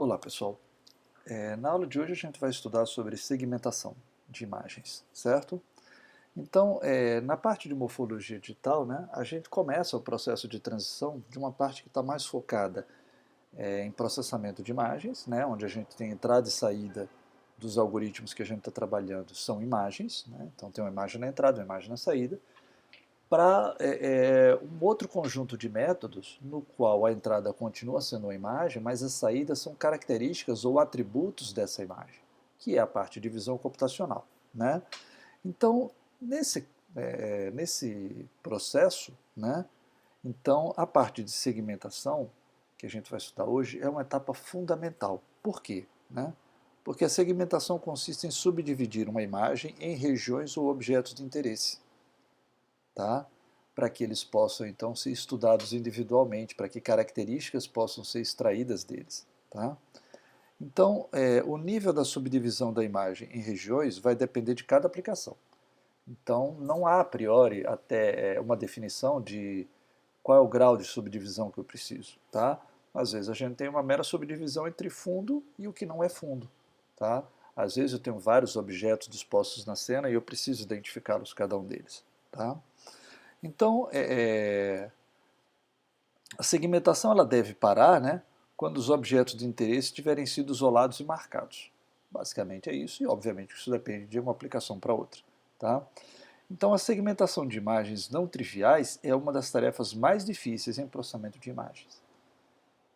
Olá pessoal, na aula de hoje a gente vai estudar sobre segmentação de imagens, certo? Então, na parte de morfologia digital, né, a gente começa o processo de transição de uma parte que está mais focada em processamento de imagens, né, onde a gente tem entrada e saída dos algoritmos que a gente está trabalhando, são imagens, né, então tem uma imagem na entrada, uma imagem na saída, para um outro conjunto de métodos no qual a entrada continua sendo uma imagem, mas as saídas são características ou atributos dessa imagem, que é a parte de visão computacional, né? Então, nesse processo, né, então, a parte de segmentação, que a gente vai estudar hoje, é uma etapa fundamental. Por quê? Né? Porque a segmentação consiste em subdividir uma imagem em regiões ou objetos de interesse, tá? Para que eles possam então ser estudados individualmente, para que características possam ser extraídas deles. Tá? Então, o nível da subdivisão da imagem em regiões vai depender de cada aplicação. Então, não há a priori até uma definição de qual é o grau de subdivisão que eu preciso. Tá? Às vezes a gente tem uma mera subdivisão entre fundo e o que não é fundo. Tá? Às vezes eu tenho vários objetos dispostos na cena e eu preciso identificá-los, cada um deles. Tá? Então, a segmentação ela deve parar, né, quando os objetos de interesse tiverem sido isolados e marcados. Basicamente é isso, e obviamente isso depende de uma aplicação para outra. Tá? Então, a segmentação de imagens não triviais é uma das tarefas mais difíceis em processamento de imagens.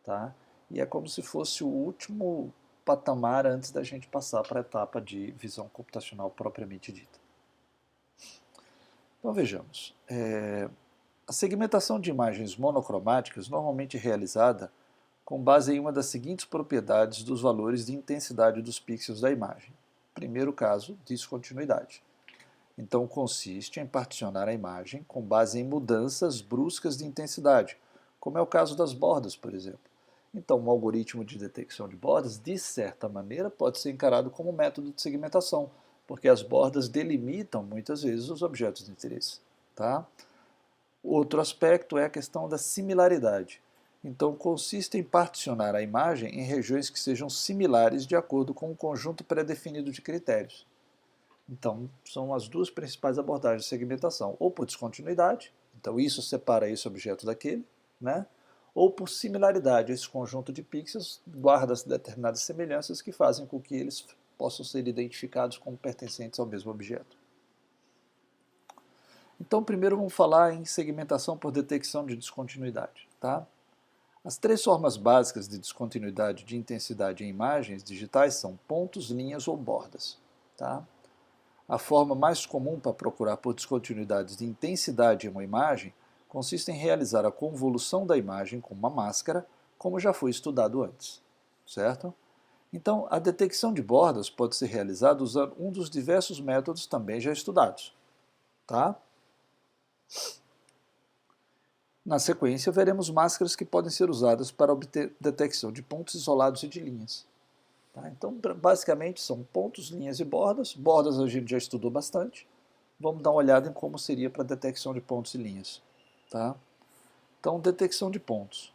Tá? E é como se fosse o último patamar antes da gente passar para a etapa de visão computacional propriamente dita. Então, vejamos. A segmentação de imagens monocromáticas normalmente é realizada com base em uma das seguintes propriedades dos valores de intensidade dos pixels da imagem. Primeiro caso, descontinuidade. Então, consiste em particionar a imagem com base em mudanças bruscas de intensidade, como é o caso das bordas, por exemplo. Então, um algoritmo de detecção de bordas, de certa maneira, pode ser encarado como um método de segmentação, porque as bordas delimitam, muitas vezes, os objetos de interesse. Tá? Outro aspecto é a questão da similaridade. Então, consiste em particionar a imagem em regiões que sejam similares de acordo com um conjunto pré-definido de critérios. Então, são as duas principais abordagens de segmentação, ou por descontinuidade, então isso separa esse objeto daquele, né? Ou por similaridade, esse conjunto de pixels guarda determinadas semelhanças que fazem com que eles possam ser identificados como pertencentes ao mesmo objeto. Então, primeiro vamos falar em segmentação por detecção de descontinuidade. Tá? As três formas básicas de descontinuidade de intensidade em imagens digitais são pontos, linhas ou bordas. Tá? A forma mais comum para procurar por descontinuidades de intensidade em uma imagem consiste em realizar a convolução da imagem com uma máscara, como já foi estudado antes. Certo? Então, a detecção de bordas pode ser realizada usando um dos diversos métodos também já estudados. Tá? Na sequência, veremos máscaras que podem ser usadas para obter detecção de pontos isolados e de linhas. Tá? Então, basicamente, são pontos, linhas e bordas. Bordas a gente já estudou bastante. Vamos dar uma olhada em como seria para detecção de pontos e linhas. Tá? Então, detecção de pontos.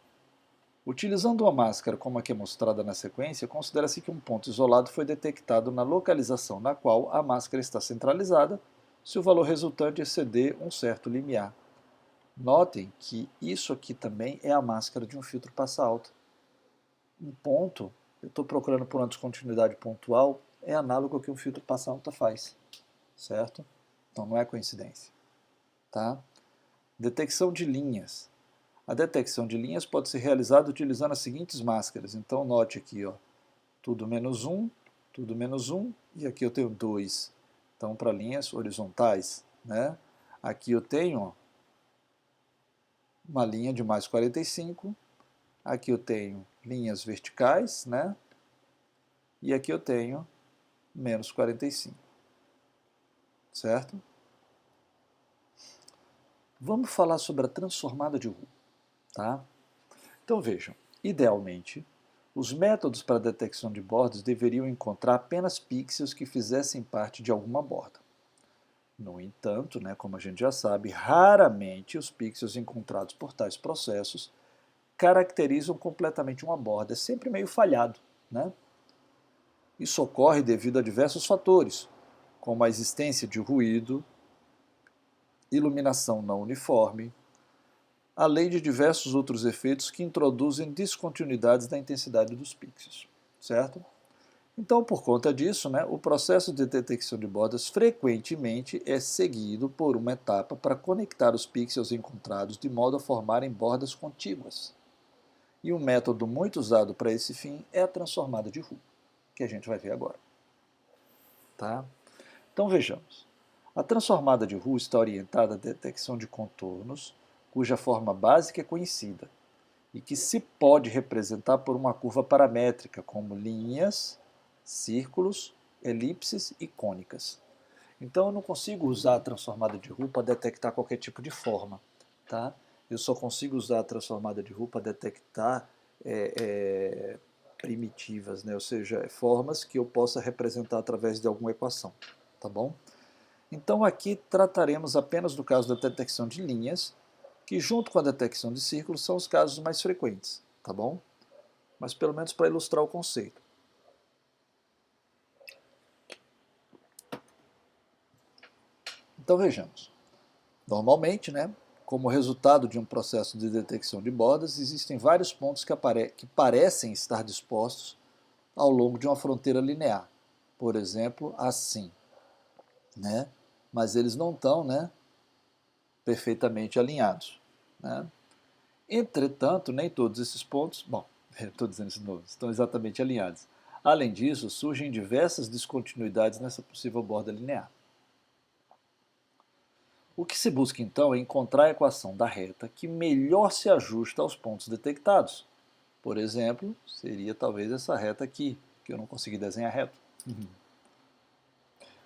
Utilizando uma máscara como a que é mostrada na sequência, considera-se que um ponto isolado foi detectado na localização na qual a máscara está centralizada, se o valor resultante exceder um certo limiar. Notem que isso aqui também é a máscara de um filtro passa-alta. Um ponto, eu estou procurando por uma descontinuidade pontual, é análogo ao que um filtro passa-alta faz, certo? Então não é coincidência. Tá? Detecção de linhas. A detecção de linhas pode ser realizada utilizando as seguintes máscaras. Então note aqui, ó, tudo menos um, e aqui eu tenho 2. Então para linhas horizontais, né? Aqui eu tenho, ó, uma linha de mais 45, aqui eu tenho linhas verticais, né? E aqui eu tenho menos 45, certo? Vamos falar sobre a transformada de Hu, tá? Então vejam, idealmente, os métodos para detecção de bordas deveriam encontrar apenas pixels que fizessem parte de alguma borda. No entanto, né, como a gente já sabe, raramente os pixels encontrados por tais processos caracterizam completamente uma borda, é sempre meio falhado, né? Isso ocorre devido a diversos fatores, como a existência de ruído, iluminação não uniforme, além de diversos outros efeitos que introduzem descontinuidades na intensidade dos pixels, certo? Então, por conta disso, né, o processo de detecção de bordas frequentemente é seguido por uma etapa para conectar os pixels encontrados de modo a formarem bordas contíguas. E um método muito usado para esse fim é a transformada de Hu, que a gente vai ver agora. Tá? Então vejamos. A transformada de Hu está orientada à detecção de contornos, cuja forma básica é conhecida, e que se pode representar por uma curva paramétrica, como linhas, círculos, elipses e cônicas. Então eu não consigo usar a transformada de Hu para detectar qualquer tipo de forma. Tá? Eu só consigo usar a transformada de Hu para detectar primitivas, né? Ou seja, formas que eu possa representar através de alguma equação. Tá bom? Então aqui trataremos apenas do caso da detecção de linhas, que junto com a detecção de círculos são os casos mais frequentes, tá bom? Mas pelo menos para ilustrar o conceito. Então vejamos. Normalmente, né, como resultado de um processo de detecção de bordas, existem vários pontos que parecem estar dispostos ao longo de uma fronteira linear. Por exemplo, assim, né? Mas eles não estão, né, perfeitamente alinhados, né? Entretanto, nem todos esses pontos, bom, estou dizendo isso de novo, estão exatamente alinhados. Além disso, surgem diversas descontinuidades nessa possível borda linear. O que se busca então é encontrar a equação da reta que melhor se ajusta aos pontos detectados. Por exemplo, seria talvez essa reta aqui, que eu não consegui desenhar reto.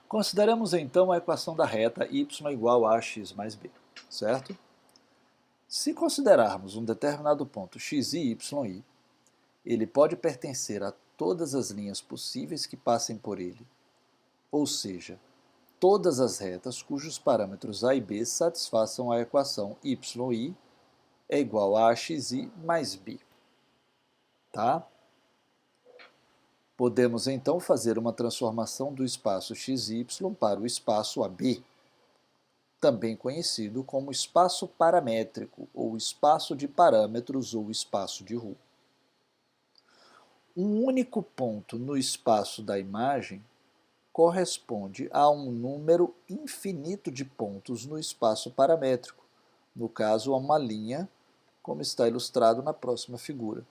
Consideramos então a equação da reta y igual a x mais b, certo? Se considerarmos um determinado ponto x e y, ele pode pertencer a todas as linhas possíveis que passem por ele, ou seja, todas as retas cujos parâmetros a e b satisfaçam a equação yi é igual a axi mais b. Tá? Podemos então fazer uma transformação do espaço xy para o espaço AB, também conhecido como espaço paramétrico, ou espaço de parâmetros, ou espaço de Hu. Um único ponto no espaço da imagem corresponde a um número infinito de pontos no espaço paramétrico, no caso, a uma linha, como está ilustrado na próxima figura.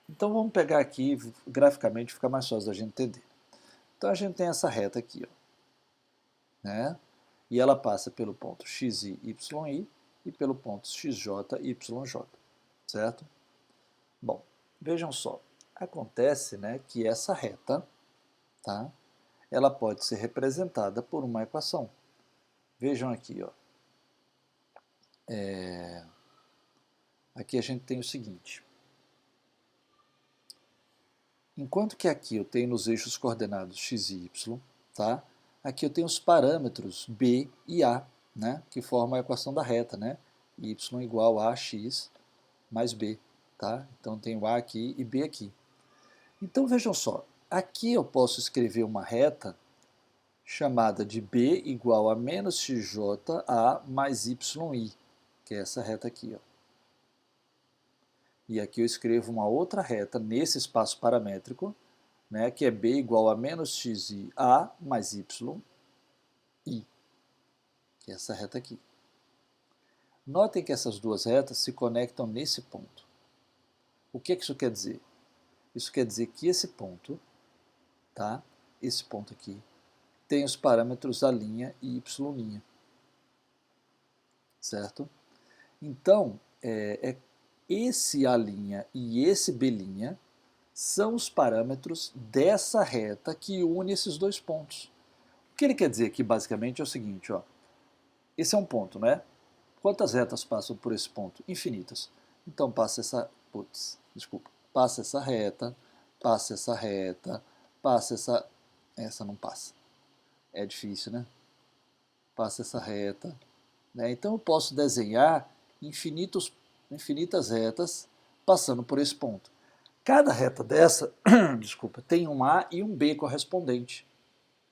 Então vamos pegar aqui, graficamente fica mais fácil da gente entender. Então a gente tem essa reta aqui, ó, né? E ela passa pelo ponto xi, yi e pelo ponto xj, yj, certo? Bom, vejam só, acontece, né, que essa reta, tá, ela pode ser representada por uma equação. Vejam aqui, ó. Aqui a gente tem o seguinte. Enquanto que aqui eu tenho nos eixos coordenados x e y, tá? Aqui eu tenho os parâmetros b e a, né? Que formam a equação da reta, né? Y igual a x mais b, tá? Então tenho a aqui e b aqui. Então vejam só, aqui eu posso escrever uma reta chamada de b igual a menos xj a mais yi, que é essa reta aqui, ó. E aqui eu escrevo uma outra reta nesse espaço paramétrico, né, que é b igual a menos xi a mais yi, que é essa reta aqui. Notem que essas duas retas se conectam nesse ponto. O que isso quer dizer? Isso quer dizer que esse ponto, tá, esse ponto aqui, tem os parâmetros a' e y', certo? Então, esse a' e esse b' são os parâmetros dessa reta que une esses dois pontos. O que ele quer dizer aqui, basicamente, é o seguinte, ó. Esse é um ponto, né? Quantas retas passam por esse ponto? Infinitas. Então, passa essa reta, passa essa reta, passa essa... Essa não passa. É difícil, né? Passa essa reta. Né? Então, eu posso desenhar infinitas retas passando por esse ponto. Cada reta dessa, desculpa, tem um A e um B correspondente.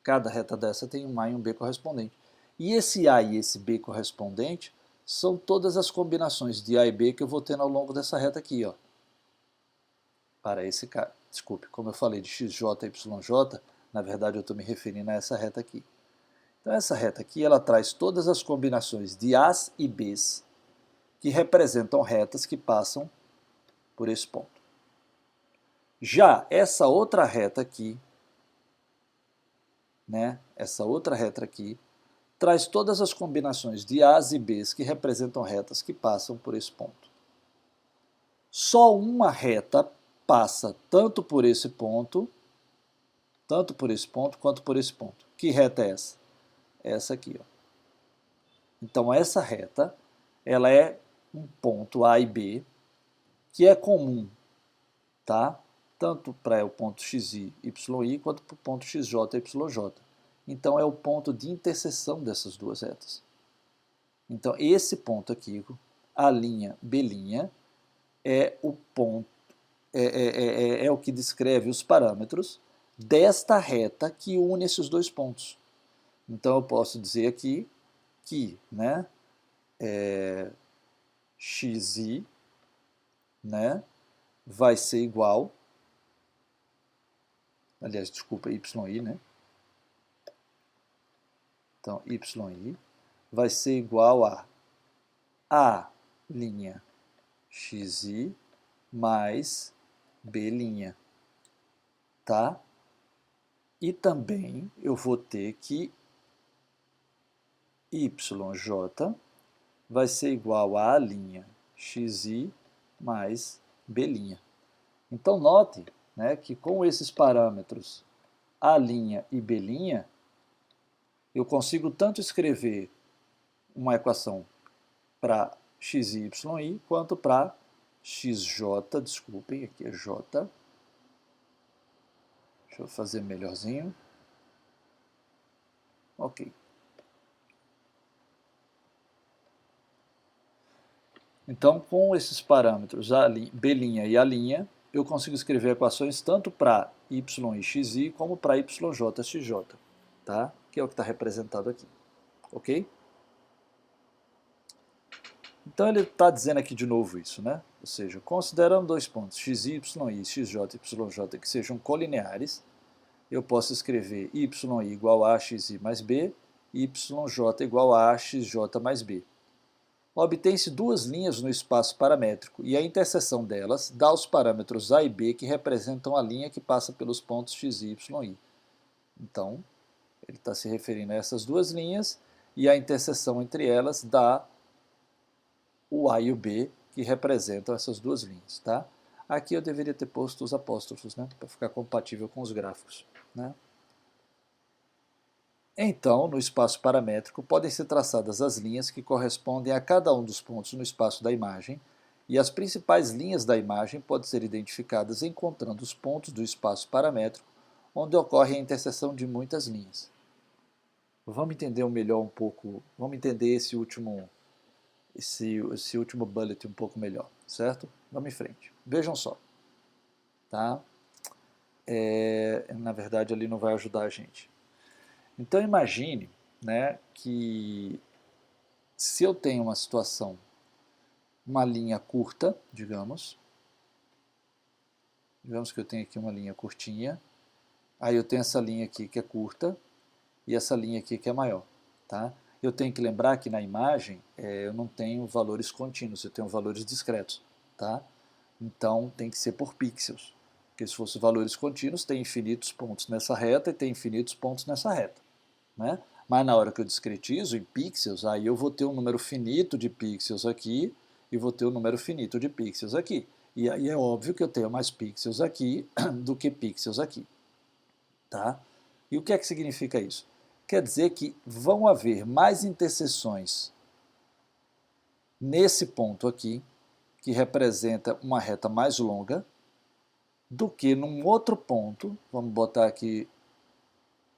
Cada reta dessa tem um A e um B correspondente. E esse A e esse B correspondente são todas as combinações de A e B que eu vou tendo ao longo dessa reta aqui, ó. Para esse cara, desculpe, como eu falei de XJ e YJ, na verdade eu estou me referindo a essa reta aqui. Então essa reta aqui, ela traz todas as combinações de A's e B's que representam retas que passam por esse ponto. Já essa outra reta aqui, né, essa outra reta aqui, traz todas as combinações de A's e B's que representam retas que passam por esse ponto. Só uma reta passa tanto por esse ponto quanto por esse ponto. Que reta é essa? Essa aqui, ó. Então essa reta, ela é um ponto A e B, que é comum, tá? Tanto para o ponto xi, yi, quanto para o ponto xj e yj. Então é o ponto de interseção dessas duas retas. Então esse ponto aqui, A', B', é o ponto, é o que descreve os parâmetros desta reta que une esses dois pontos. Então eu posso dizer aqui que, né, xi, né, vai ser igual, aliás, desculpa, yi, né? Então, yi vai ser igual a xi mais b', tá? E também eu vou ter que yj vai ser igual a xi mais b'. Então, note, né, que com esses parâmetros A' e B', eu consigo tanto escrever uma equação para xi, yi, quanto para xj, desculpem, aqui é j. Deixa eu fazer melhorzinho. Ok. Então, com esses parâmetros B' e A', eu consigo escrever equações tanto para y e xi como para yj, xj, tá? Que é o que está representado aqui, ok? Então ele está dizendo aqui de novo isso, né? Ou seja, considerando dois pontos xi e xj e yj que sejam colineares, eu posso escrever yi igual a xi mais b e yj igual a xj mais b. Obtém-se duas linhas no espaço paramétrico e a interseção delas dá os parâmetros A e B que representam a linha que passa pelos pontos x, y, y. Então, ele está se referindo a essas duas linhas e a interseção entre elas dá o A e o B que representam essas duas linhas. Tá? Aqui eu deveria ter posto os apóstrofos, né, para ficar compatível com os gráficos. Né? Então, no espaço paramétrico, podem ser traçadas as linhas que correspondem a cada um dos pontos no espaço da imagem, e as principais linhas da imagem podem ser identificadas encontrando os pontos do espaço paramétrico onde ocorre a interseção de muitas linhas. Vamos entender melhor um pouco, vamos entender esse último bullet um pouco melhor, certo? Vamos em frente. Vejam só. Tá? Na verdade, ali não vai ajudar a gente. Então imagine, né, que se eu tenho uma situação, uma linha curta, digamos que eu tenho aqui uma linha curtinha, aí eu tenho essa linha aqui que é curta e essa linha aqui que é maior. Tá? Eu tenho que lembrar que na imagem eu não tenho valores contínuos, eu tenho valores discretos. Tá? Então tem que ser por pixels, porque se fosse valores contínuos, tem infinitos pontos nessa reta e tem infinitos pontos nessa reta. Né? Mas na hora que eu discretizo em pixels, aí eu vou ter um número finito de pixels aqui e vou ter um número finito de pixels aqui. E aí é óbvio que eu tenho mais pixels aqui do que pixels aqui. Tá? E o que é que significa isso? Quer dizer que vão haver mais interseções nesse ponto aqui, que representa uma reta mais longa, do que num outro ponto, vamos botar aqui,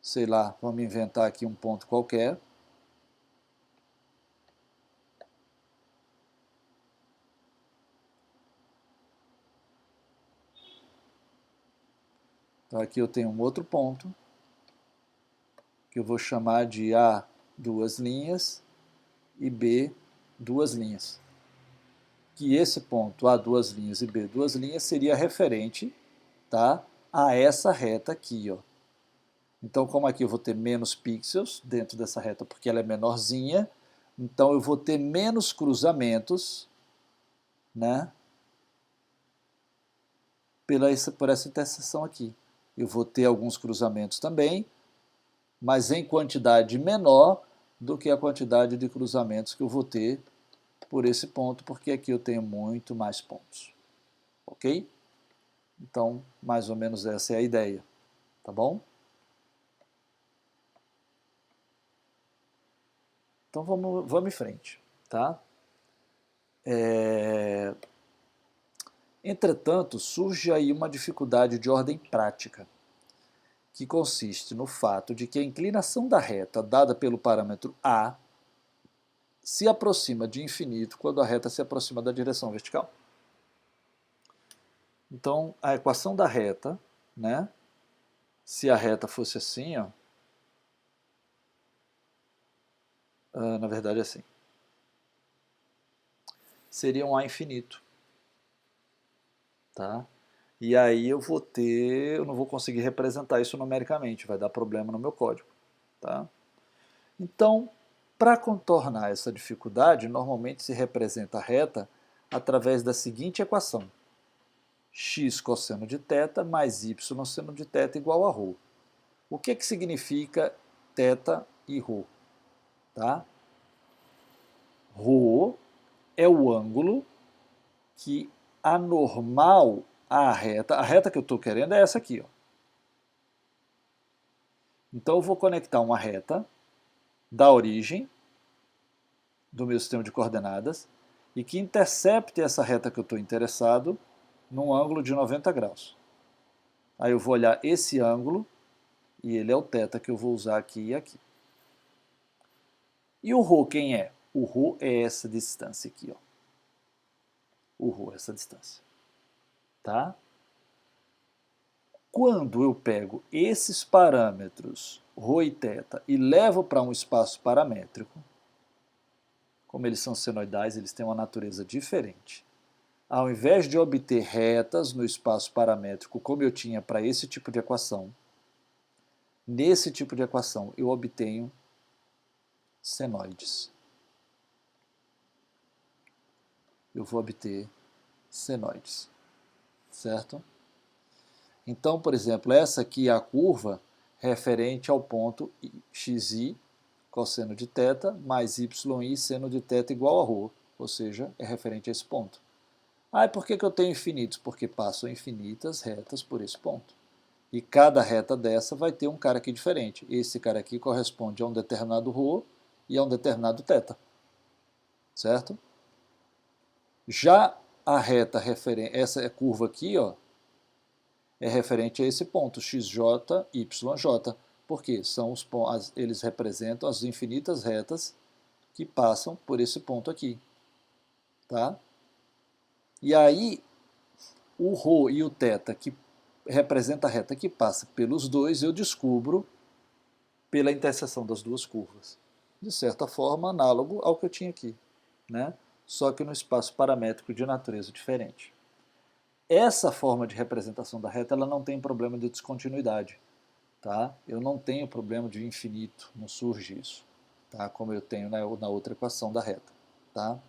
sei lá, vamos inventar aqui um ponto qualquer, Então aqui eu tenho um outro ponto, que eu vou chamar de A, duas linhas, e B, duas linhas. Que esse ponto, A, duas linhas e B, duas linhas, seria referente, tá, a essa reta aqui, ó. Então, como aqui eu vou ter menos pixels dentro dessa reta, porque ela é menorzinha, então eu vou ter menos cruzamentos, né, por essa interseção aqui. Eu vou ter alguns cruzamentos também, mas em quantidade menor do que a quantidade de cruzamentos que eu vou ter por esse ponto, porque aqui eu tenho muito mais pontos. Ok? Então, mais ou menos essa é a ideia. Tá bom? Então vamos em frente. Tá? Entretanto, surge aí uma dificuldade de ordem prática, que consiste no fato de que a inclinação da reta dada pelo parâmetro A se aproxima de infinito quando a reta se aproxima da direção vertical. Então, a equação da reta, né, se a reta fosse assim, ó, na verdade é assim, seria um A infinito. Tá? E aí eu não vou conseguir representar isso numericamente, vai dar problema no meu código. Tá? Então, para contornar essa dificuldade, normalmente se representa a reta através da seguinte equação: x cosseno de θ mais y seno de θ igual a ρ. O que significa θ e ρ? Tá? ρ é o ângulo que anormal à reta. A reta que eu estou querendo é essa aqui. Ó. Então eu vou conectar uma reta da origem do meu sistema de coordenadas e que intercepte essa reta que eu estou interessado num ângulo de 90 graus. Aí eu vou olhar esse ângulo e ele é o θ que eu vou usar aqui e aqui. E o ρ quem é? O ρ é essa distância aqui. Ó. O ρ é essa distância. Tá? Quando eu pego esses parâmetros, ρ e θ, e levo para um espaço paramétrico, como eles são senoidais, eles têm uma natureza diferente. Ao invés de obter retas no espaço paramétrico, como eu tinha para esse tipo de equação, nesse tipo de equação eu obtenho senoides. Eu vou obter senoides, certo? Então, por exemplo, essa aqui é a curva referente ao ponto xi, cosseno de θ, mais yi, seno de θ igual a ρ, ou seja, é referente a esse ponto. Ah, e por que eu tenho infinitos? Porque passam infinitas retas por esse ponto. E cada reta dessa vai ter um cara aqui diferente. Esse cara aqui corresponde a um determinado ρ e a um determinado θ. Certo? Já a reta referente, essa curva aqui, ó, é referente a esse ponto, xj, yj. Por quê? Eles representam as infinitas retas que passam por esse ponto aqui. Tá? E aí, o ρ e o θ, que representa a reta que passa pelos dois, eu descubro pela interseção das duas curvas. De certa forma, análogo ao que eu tinha aqui, né? Só que no espaço paramétrico de natureza diferente. Essa forma de representação da reta ela não tem problema de descontinuidade. Tá? Eu não tenho problema de infinito, não surge isso, tá? Como eu tenho na outra equação da reta. Tá?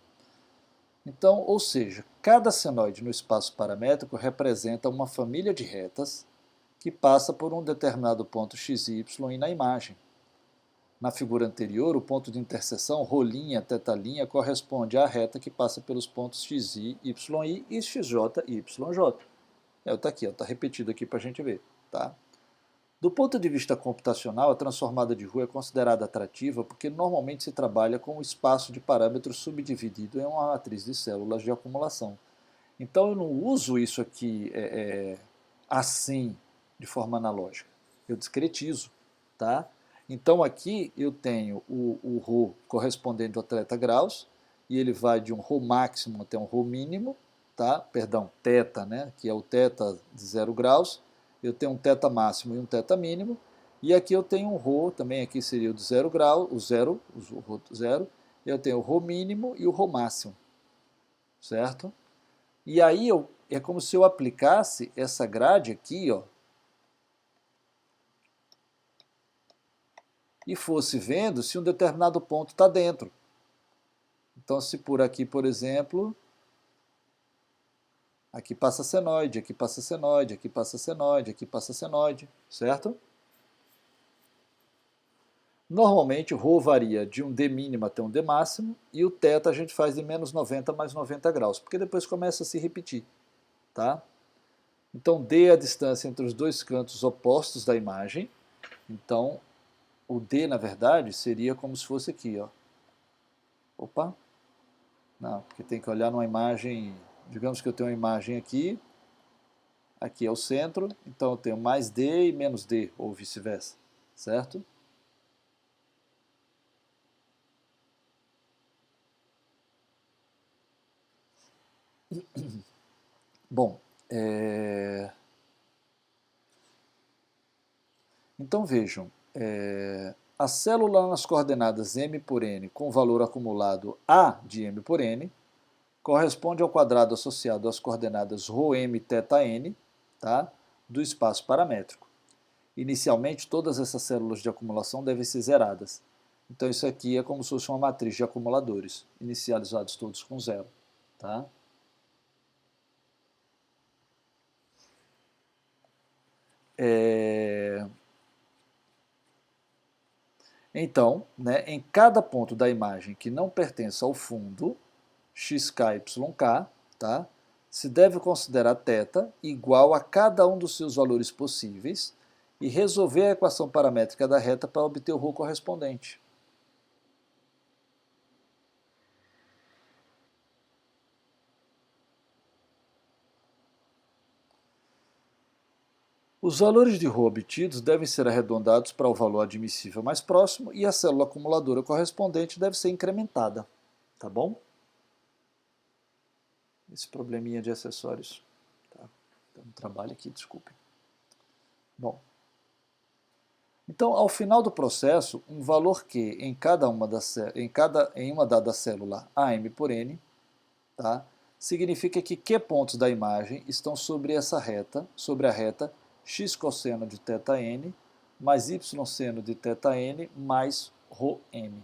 Então, ou seja, cada senoide no espaço paramétrico representa uma família de retas que passa por um determinado ponto x e y na imagem. Na figura anterior, o ponto de interseção, ρ', θ', corresponde à reta que passa pelos pontos xi, yi e xj e yj. Está aqui, está repetido aqui para a gente ver. Tá? Do ponto de vista computacional, a transformada de Roux é considerada atrativa porque normalmente se trabalha com o espaço de parâmetros subdividido em uma matriz de células de acumulação. Então eu não uso isso aqui assim, de forma analógica. Eu discretizo. Tá? Então aqui eu tenho o ρ correspondente a 30 graus, e ele vai de um ρ máximo até um ρ mínimo, tá? Perdão, θ, né? Que é o θ de 0 graus. eu tenho um θ máximo e um θ mínimo, e aqui eu tenho um ρ, também aqui seria o de 0 grau, o ρ zero, eu tenho o ρ mínimo e o ρ máximo, certo? E aí é como se eu aplicasse essa grade aqui, ó, e fosse vendo se um determinado ponto está dentro. Então, se por aqui, por exemplo, aqui passa senoide, aqui passa senoide, aqui passa senoide, aqui passa senoide, certo? Normalmente o ρ varia de um D mínimo até um D máximo, e o θ a gente faz de menos 90 mais 90 graus, porque depois começa a se repetir, tá? Então D é a distância entre os dois cantos opostos da imagem, então o D, na verdade, seria como se fosse aqui, ó. Opa! Não, porque tem que olhar numa imagem, digamos que eu tenho uma imagem aqui, aqui é o centro, então eu tenho mais D e menos D, ou vice-versa, certo? Bom, então vejam, a célula nas coordenadas m por n com valor acumulado A de m por n corresponde ao quadrado associado às coordenadas ρm e θn, tá, do espaço paramétrico. Inicialmente, todas essas células de acumulação devem ser zeradas. Então isso aqui é como se fosse uma matriz de acumuladores, inicializados todos com zero. Tá? Então, né, em cada ponto da imagem que não pertence ao fundo, xk, yk, tá, se deve considerar θ igual a cada um dos seus valores possíveis e resolver a equação paramétrica da reta para obter o ρ correspondente. Os valores de ρ obtidos devem ser arredondados para o valor admissível mais próximo e a célula acumuladora correspondente deve ser incrementada. Tá bom? Esse probleminha de acessórios. Tá? Dando trabalho aqui, desculpem. Bom. Então, ao final do processo, um valor Q em uma dada célula AM por N, tá, significa que Q pontos da imagem estão sobre a reta x cosseno de θn mais y seno de θn mais ρm.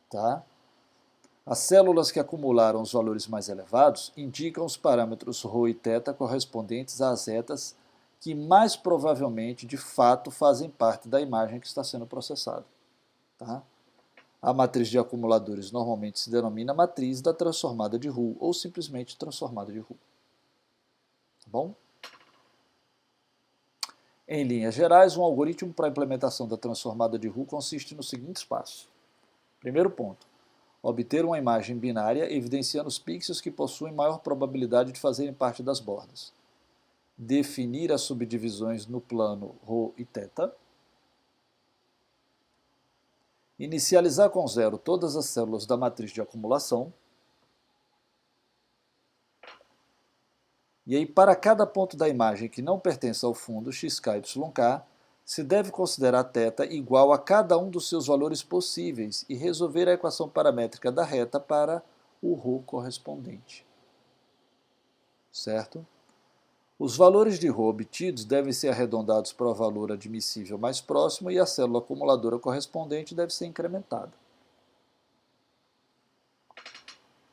Tá? As células que acumularam os valores mais elevados indicam os parâmetros ρ e θ correspondentes às retas que mais provavelmente, de fato, fazem parte da imagem que está sendo processada. Tá? A matriz de acumuladores normalmente se denomina matriz da transformada de Roux, ou simplesmente transformada de Roux. Tá bom? Em linhas gerais, um algoritmo para a implementação da transformada de Roux consiste nos seguintes passos. Primeiro ponto. Obter uma imagem binária evidenciando os pixels que possuem maior probabilidade de fazerem parte das bordas. Definir as subdivisões no plano ρ e θ. Inicializar com zero todas as células da matriz de acumulação. E aí, para cada ponto da imagem que não pertence ao fundo xk, yk, se deve considerar θ igual a cada um dos seus valores possíveis e resolver a equação paramétrica da reta para o ρ correspondente. Certo? Os valores de ρ obtidos devem ser arredondados para o valor admissível mais próximo e a célula acumuladora correspondente deve ser incrementada.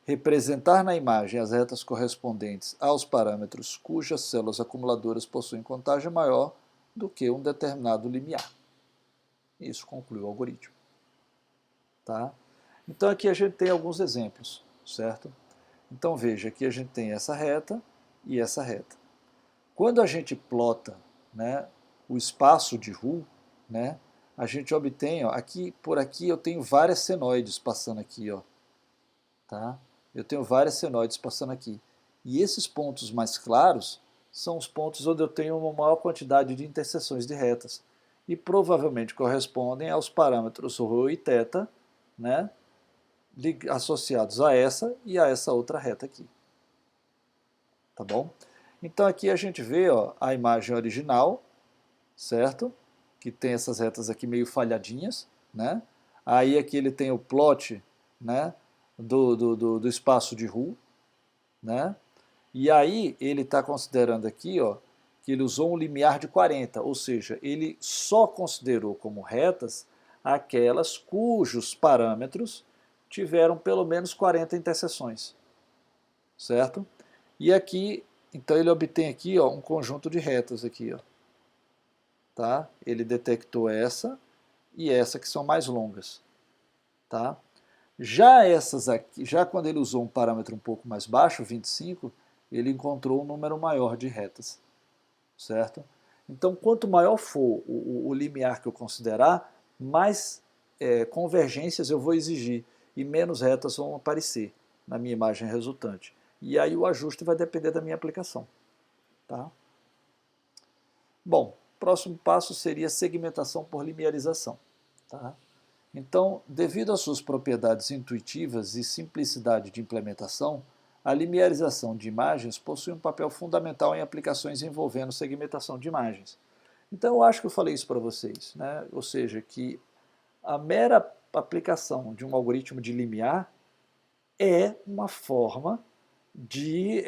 Representar na imagem as retas correspondentes aos parâmetros cujas células acumuladoras possuem contagem maior do que um determinado limiar. Isso conclui o algoritmo. Tá? Então aqui a gente tem alguns exemplos, certo? Então veja, aqui a gente tem essa reta e essa reta. Quando a gente plota, né, o espaço de Roux, né, a gente obtém, ó, por aqui eu tenho várias senoides passando aqui, ó, tá? Eu tenho várias senoides passando aqui. E esses pontos mais claros são os pontos onde eu tenho uma maior quantidade de interseções de retas. E provavelmente correspondem aos parâmetros ρ e θ, né, associados a essa e a essa outra reta aqui. Tá bom? Então aqui a gente vê, ó, a imagem original, certo? Que tem essas retas aqui meio falhadinhas, né? Aí aqui ele tem o plot, né, do espaço de Hu, né? E aí ele está considerando aqui, ó, que ele usou um limiar de 40, ou seja, ele só considerou como retas aquelas cujos parâmetros tiveram pelo menos 40 interseções, certo? E aqui, então ele obtém aqui, ó, um conjunto de retas aqui, ó, tá? Ele detectou essa e essa que são mais longas, tá? Já essas aqui, já quando ele usou um parâmetro um pouco mais baixo, 25, ele encontrou um número maior de retas, certo? Então, quanto maior for o limiar que eu considerar, mais convergências eu vou exigir e menos retas vão aparecer na minha imagem resultante. E aí o ajuste vai depender da minha aplicação, tá? Bom, próximo passo seria segmentação por linearização, tá? Então, devido às suas propriedades intuitivas e simplicidade de implementação, a linearização de imagens possui um papel fundamental em aplicações envolvendo segmentação de imagens. Então, eu acho que eu falei isso para vocês, né? Ou seja, que a mera aplicação de um algoritmo de limiar é uma forma de,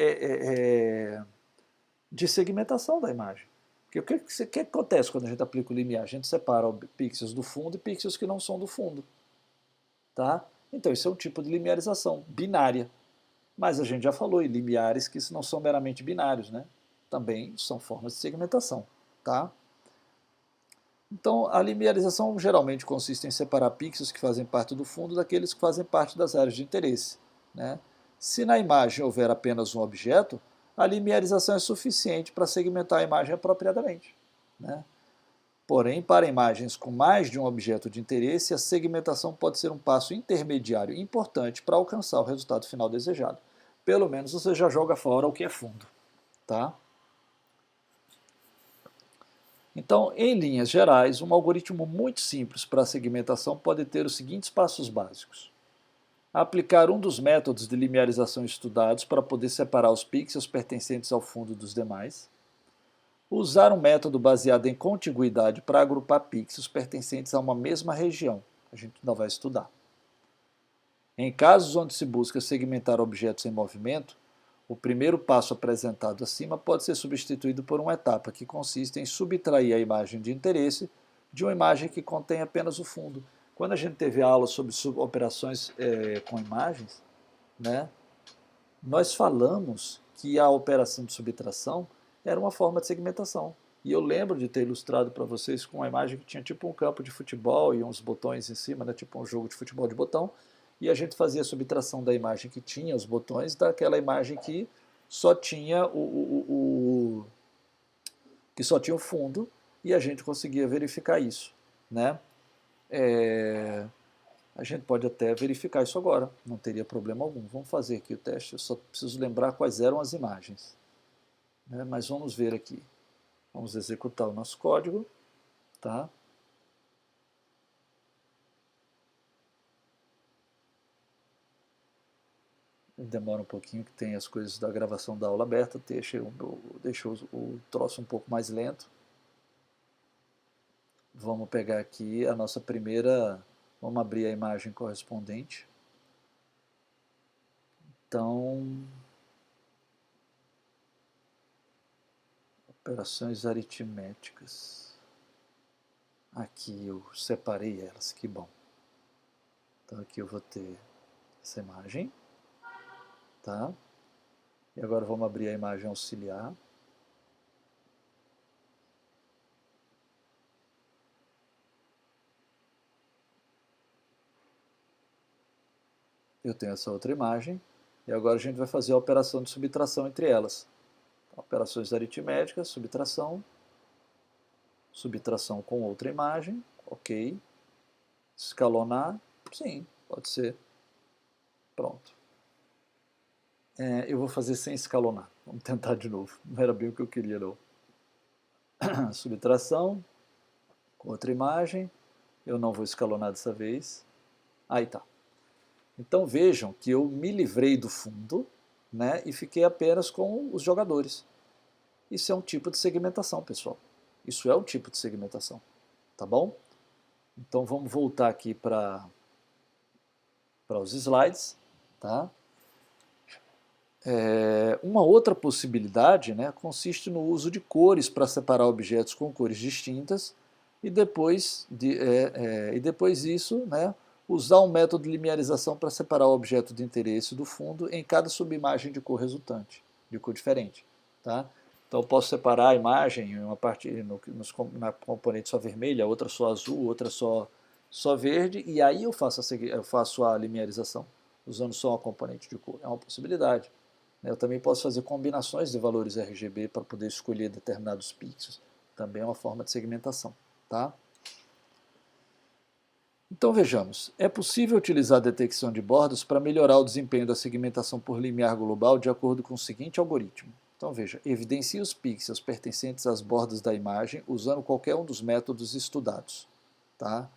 de segmentação da imagem. Porque o que acontece quando a gente aplica o limiar? A gente separa pixels do fundo e pixels que não são do fundo. Tá? Então, isso é um tipo de linearização binária. Mas a gente já falou em limiares que não são meramente binários, né? Também são formas de segmentação. Tá? Então, a linearização geralmente consiste em separar pixels que fazem parte do fundo daqueles que fazem parte das áreas de interesse. Né? Se na imagem houver apenas um objeto, a linearização é suficiente para segmentar a imagem apropriadamente. Né? Porém, para imagens com mais de um objeto de interesse, a segmentação pode ser um passo intermediário importante para alcançar o resultado final desejado. Pelo menos você já joga fora o que é fundo. Tá? Então, em linhas gerais, um algoritmo muito simples para a segmentação pode ter os seguintes passos básicos. Aplicar um dos métodos de linearização estudados para poder separar os pixels pertencentes ao fundo dos demais. Usar um método baseado em contiguidade para agrupar pixels pertencentes a uma mesma região. A gente ainda vai estudar. Em casos onde se busca segmentar objetos em movimento, o primeiro passo apresentado acima pode ser substituído por uma etapa que consiste em subtrair a imagem de interesse de uma imagem que contém apenas o fundo. Quando a gente teve aula sobre operações com imagens, né, nós falamos que a operação de subtração era uma forma de segmentação. E eu lembro de ter ilustrado para vocês com uma imagem que tinha tipo um campo de futebol e uns botões em cima, né, tipo um jogo de futebol de botão, e a gente fazia a subtração da imagem que tinha os botões daquela imagem que só tinha que só tinha o fundo, e a gente conseguia verificar isso, né? A gente pode até verificar isso agora, não teria problema algum. Vamos fazer aqui o teste, eu só preciso lembrar quais eram as imagens, né? Mas vamos ver aqui. Vamos executar o nosso código, tá? Demora um pouquinho, que tem as coisas da gravação da aula aberta, deixa o troço um pouco mais lento. Vamos pegar aqui a nossa primeira, vamos abrir a imagem correspondente. Então, operações aritméticas. Aqui eu separei elas, que bom. Então aqui eu vou ter essa imagem, tá? E agora vamos abrir a imagem auxiliar. Eu tenho essa outra imagem, e agora a gente vai fazer a operação de subtração entre elas. Operações aritméticas, subtração, subtração com outra imagem, ok. Escalonar, sim, pode ser. Pronto. Eu vou fazer sem escalonar, vamos tentar de novo, não era bem o que eu queria não. Subtração, com outra imagem, eu não vou escalonar dessa vez. Aí tá. Então vejam que eu me livrei do fundo, né, e fiquei apenas com os jogadores. Isso é um tipo de segmentação, pessoal. Isso é um tipo de segmentação, tá bom? Então vamos voltar aqui para os slides, tá? Uma outra possibilidade, né, consiste no uso de cores para separar objetos com cores distintas e depois isso, né, usar um método de linearização para separar o objeto de interesse do fundo em cada subimagem de cor resultante, de cor diferente. Tá? Então eu posso separar a imagem em uma parte na componente só vermelha, outra só azul, outra só verde, e aí eu faço a linearização, usando só uma componente de cor. É uma possibilidade. Eu também posso fazer combinações de valores RGB para poder escolher determinados pixels. Também é uma forma de segmentação. Tá? Então vejamos, é possível utilizar a detecção de bordas para melhorar o desempenho da segmentação por limiar global de acordo com o seguinte algoritmo. Então veja, evidencie os pixels pertencentes às bordas da imagem usando qualquer um dos métodos estudados. Tá?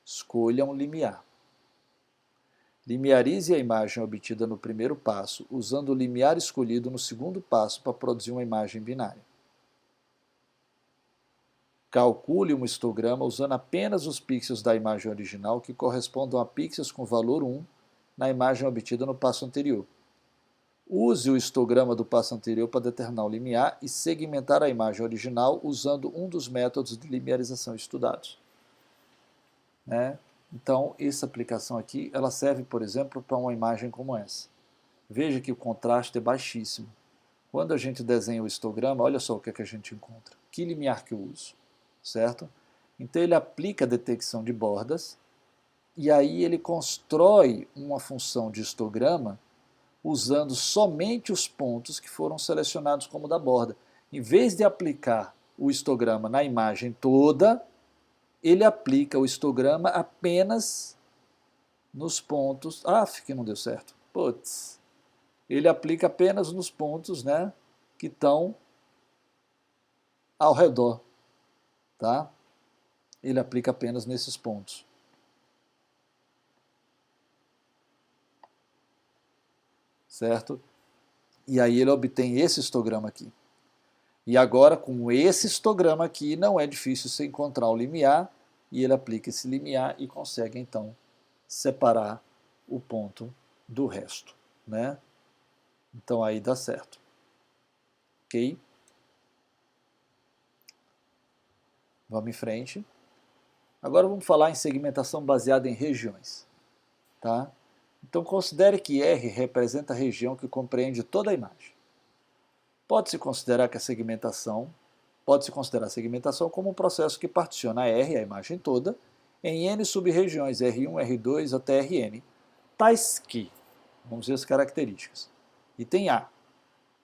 Escolha um limiar. Limiarize a imagem obtida no primeiro passo, usando o limiar escolhido no segundo passo para produzir uma imagem binária. Calcule um histograma usando apenas os pixels da imagem original que correspondam a pixels com valor 1 na imagem obtida no passo anterior. Use o histograma do passo anterior para determinar o limiar e segmentar a imagem original usando um dos métodos de limiarização estudados. Né? Então, essa aplicação aqui, ela serve, por exemplo, para uma imagem como essa. Veja que o contraste é baixíssimo. Quando a gente desenha o histograma, olha só o que, é que a gente encontra. Que limiar que eu uso, certo? Então ele aplica a detecção de bordas e aí ele constrói uma função de histograma usando somente os pontos que foram selecionados como da borda. Em vez de aplicar o histograma na imagem toda, ele aplica o histograma apenas nos pontos. Ah, que não deu certo. Putz. Ele aplica apenas nos pontos, né, que estão ao redor. Tá? Ele aplica apenas nesses pontos. Certo? E aí ele obtém esse histograma aqui. E agora, com esse histograma aqui, não é difícil você encontrar o limiar, e ele aplica esse limiar e consegue, então, separar o ponto do resto. Né? Então aí dá certo. Ok? Vamos em frente. Agora vamos falar em segmentação baseada em regiões. Tá? Então considere que R representa a região que compreende toda a imagem. Pode-se considerar a segmentação como um processo que particiona R, a imagem toda, em N sub-regiões, R1, R2 até Rn, tais que, vamos ver as características. Item A.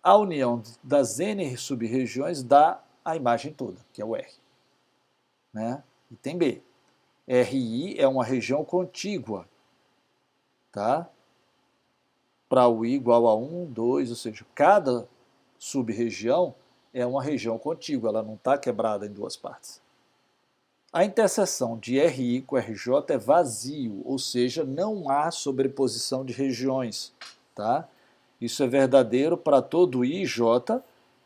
A união das N sub-regiões dá a imagem toda, que é o R. Né? Item B. RI é uma região contígua, tá? Para o I igual a 1, 2, ou seja, cada sub-região é uma região contígua, ela não está quebrada em duas partes. A interseção de RI com RJ é vazio, ou seja, não há sobreposição de regiões. Tá? Isso é verdadeiro para todo I e J,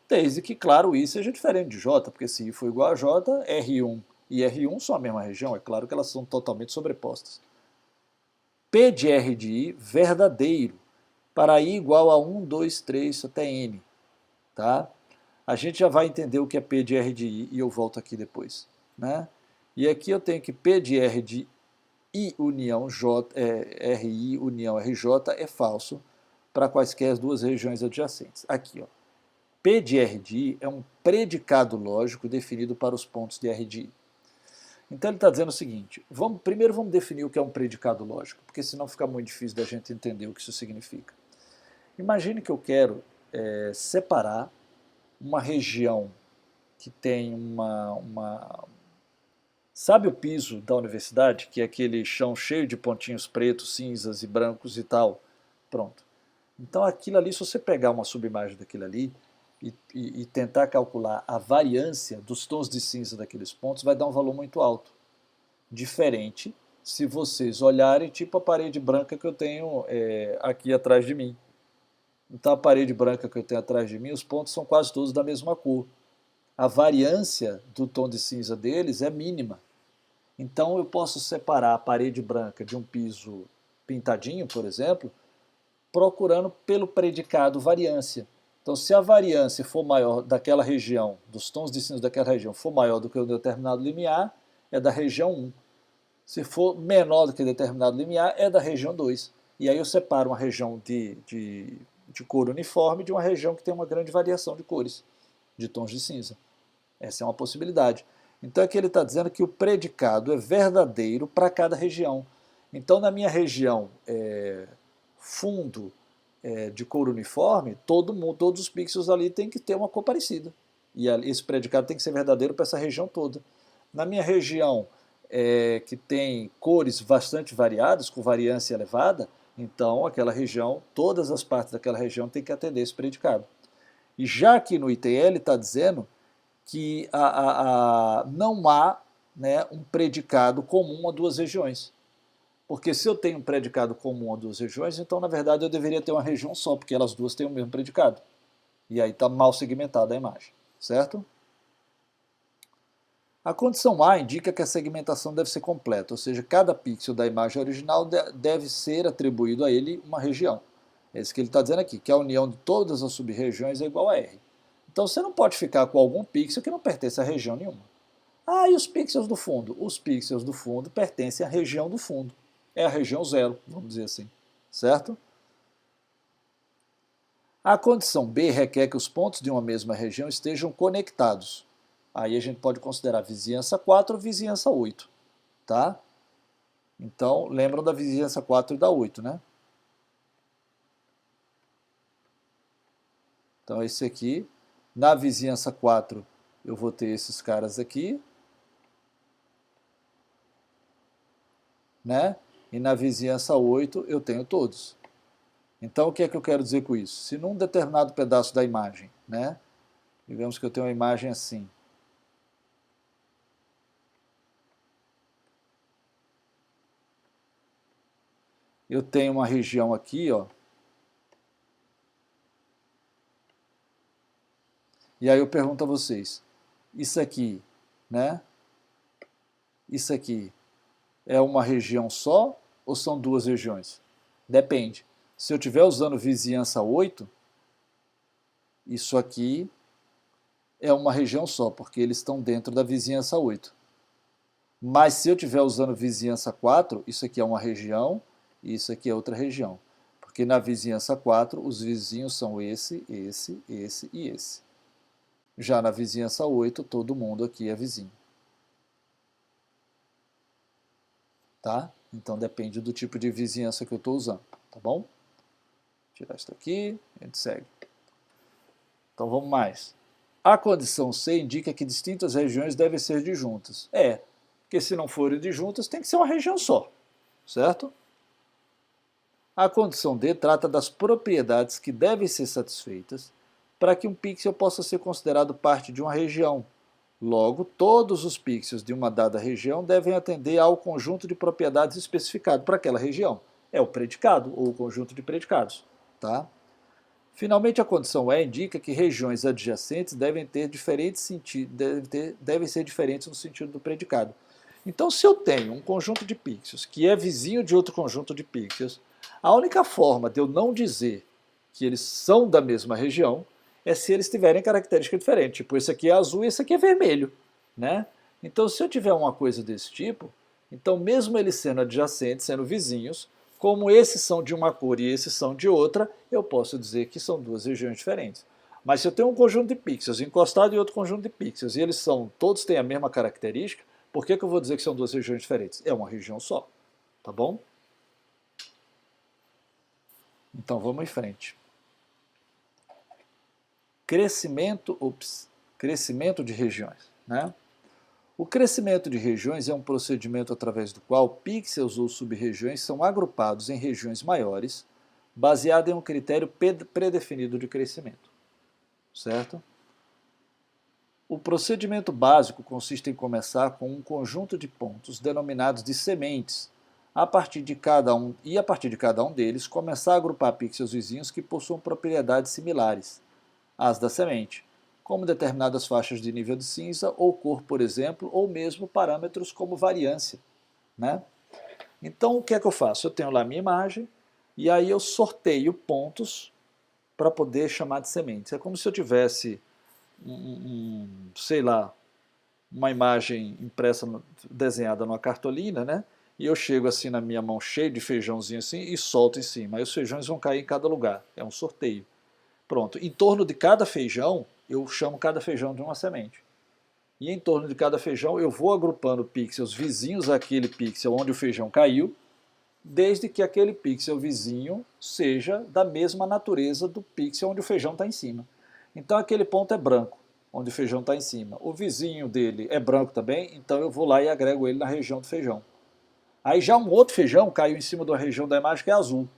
desde que, claro, o I seja diferente de J, porque se I for igual a J, R1 e R1 são a mesma região, é claro que elas são totalmente sobrepostas. P de R de I, verdadeiro, para I igual a 1, 2, 3 até N. Tá? A gente já vai entender o que é P de R de I e eu volto aqui depois. Né? E aqui eu tenho que P de R de I união J, RI união RJ é falso para quaisquer duas regiões adjacentes. Aqui, ó. P de R de I é um predicado lógico definido para os pontos de R de I. Então ele está dizendo o seguinte, primeiro vamos definir o que é um predicado lógico, porque senão fica muito difícil da gente entender o que isso significa. Imagine que eu quero separar uma região que tem Sabe o piso da universidade, que é aquele chão cheio de pontinhos pretos, cinzas e brancos e tal? Pronto. Então aquilo ali, se você pegar uma subimagem daquilo ali e tentar calcular a variância dos tons de cinza daqueles pontos, vai dar um valor muito alto. Diferente se vocês olharem tipo a parede branca que eu tenho aqui atrás de mim. Então a parede branca que eu tenho atrás de mim, os pontos são quase todos da mesma cor. A variância do tom de cinza deles é mínima. Então eu posso separar a parede branca de um piso pintadinho, por exemplo, procurando pelo predicado variância. Então, se a variância for maior daquela região, dos tons de cinza daquela região, for maior do que um determinado limiar, é da região 1. Se for menor do que determinado limiar, é da região 2. E aí eu separo uma região de cor uniforme de uma região que tem uma grande variação de cores, de tons de cinza. Essa é uma possibilidade. Então aqui ele está dizendo que o predicado é verdadeiro para cada região. Então na minha região fundo de cor uniforme, todos os pixels ali têm que ter uma cor parecida. E esse predicado tem que ser verdadeiro para essa região toda. Na minha região que tem cores bastante variadas, com variância elevada, então aquela região, todas as partes daquela região têm que atender esse predicado. E já aqui no ITL está dizendo que não há, né, um predicado comum a duas regiões. Porque se eu tenho um predicado comum a duas regiões, então na verdade eu deveria ter uma região só, porque elas duas têm o mesmo predicado. E aí está mal segmentada a imagem, certo? A condição A indica que a segmentação deve ser completa, ou seja, cada pixel da imagem original deve ser atribuído a ele uma região. É isso que ele está dizendo aqui, que a união de todas as sub-regiões é igual a R. Então você não pode ficar com algum pixel que não pertence a região nenhuma. Ah, e os pixels do fundo? Os pixels do fundo pertencem à região do fundo. É a região 0, vamos dizer assim, certo? A condição B requer que os pontos de uma mesma região estejam conectados. Aí a gente pode considerar vizinhança 4 ou vizinhança 8, tá? Então, lembram da vizinhança 4 e da 8, né? Então, esse aqui, na vizinhança 4, eu vou ter esses caras aqui, né? E na vizinhança 8 eu tenho todos. Então, o que é que eu quero dizer com isso? Se num determinado pedaço da imagem, né? Digamos que eu tenho uma imagem assim. Eu tenho uma região aqui, ó. E aí eu pergunto a vocês, isso aqui, né? Isso aqui é uma região só ou são duas regiões? Depende. Se eu estiver usando vizinhança 8, isso aqui é uma região só, porque eles estão dentro da vizinhança 8. Mas se eu estiver usando vizinhança 4, isso aqui é uma região e isso aqui é outra região. Porque na vizinhança 4, os vizinhos são esse, esse, esse e esse. Já na vizinhança 8, todo mundo aqui é vizinho. Tá? Então depende do tipo de vizinhança que eu estou usando, tá bom? Vou tirar isso daqui, a gente segue. Então vamos mais. A condição C indica que distintas regiões devem ser disjuntas. Porque se não forem disjuntas, tem que ser uma região só, certo? A condição D trata das propriedades que devem ser satisfeitas para que um pixel possa ser considerado parte de uma região. Logo, todos os pixels de uma dada região devem atender ao conjunto de propriedades especificado para aquela região. É o predicado ou o conjunto de predicados. Tá? Finalmente, a condição E indica que regiões adjacentes devem ter diferentes devem ser diferentes no sentido do predicado. Então, se eu tenho um conjunto de pixels que é vizinho de outro conjunto de pixels, a única forma de eu não dizer que eles são da mesma região é se eles tiverem características diferentes. Tipo, esse aqui é azul e esse aqui é vermelho. Né? Então, se eu tiver uma coisa desse tipo, então mesmo eles sendo adjacentes, sendo vizinhos, como esses são de uma cor e esses são de outra, eu posso dizer que são duas regiões diferentes. Mas se eu tenho um conjunto de pixels encostado em outro conjunto de pixels e eles todos têm a mesma característica, por que eu vou dizer que são duas regiões diferentes? É uma região só, tá bom? Então vamos em frente. Crescimento de regiões, né? O crescimento de regiões é um procedimento através do qual pixels ou sub-regiões são agrupados em regiões maiores, baseado em um critério predefinido de crescimento. Certo? O procedimento básico consiste em começar com um conjunto de pontos denominados de sementes, a partir de cada um deles começar a agrupar pixels vizinhos que possuam propriedades similares às da semente, como determinadas faixas de nível de cinza ou cor, por exemplo, ou mesmo parâmetros como variância, né? Então, o que é que eu faço? Eu tenho lá a minha imagem e aí eu sorteio pontos para poder chamar de sementes. É como se eu tivesse, sei lá, uma imagem impressa, desenhada numa cartolina, né? E eu chego assim na minha mão cheio de feijãozinho assim e solto em cima. Aí os feijões vão cair em cada lugar. É um sorteio. Pronto. Em torno de cada feijão, eu chamo cada feijão de uma semente. E em torno de cada feijão eu vou agrupando pixels vizinhos àquele pixel onde o feijão caiu, desde que aquele pixel vizinho seja da mesma natureza do pixel onde o feijão está em cima. Então aquele ponto é branco, onde o feijão está em cima. O vizinho dele é branco também, então eu vou lá e agrego ele na região do feijão. Aí já um outro feijão caiu em cima da região da imagem que é azul.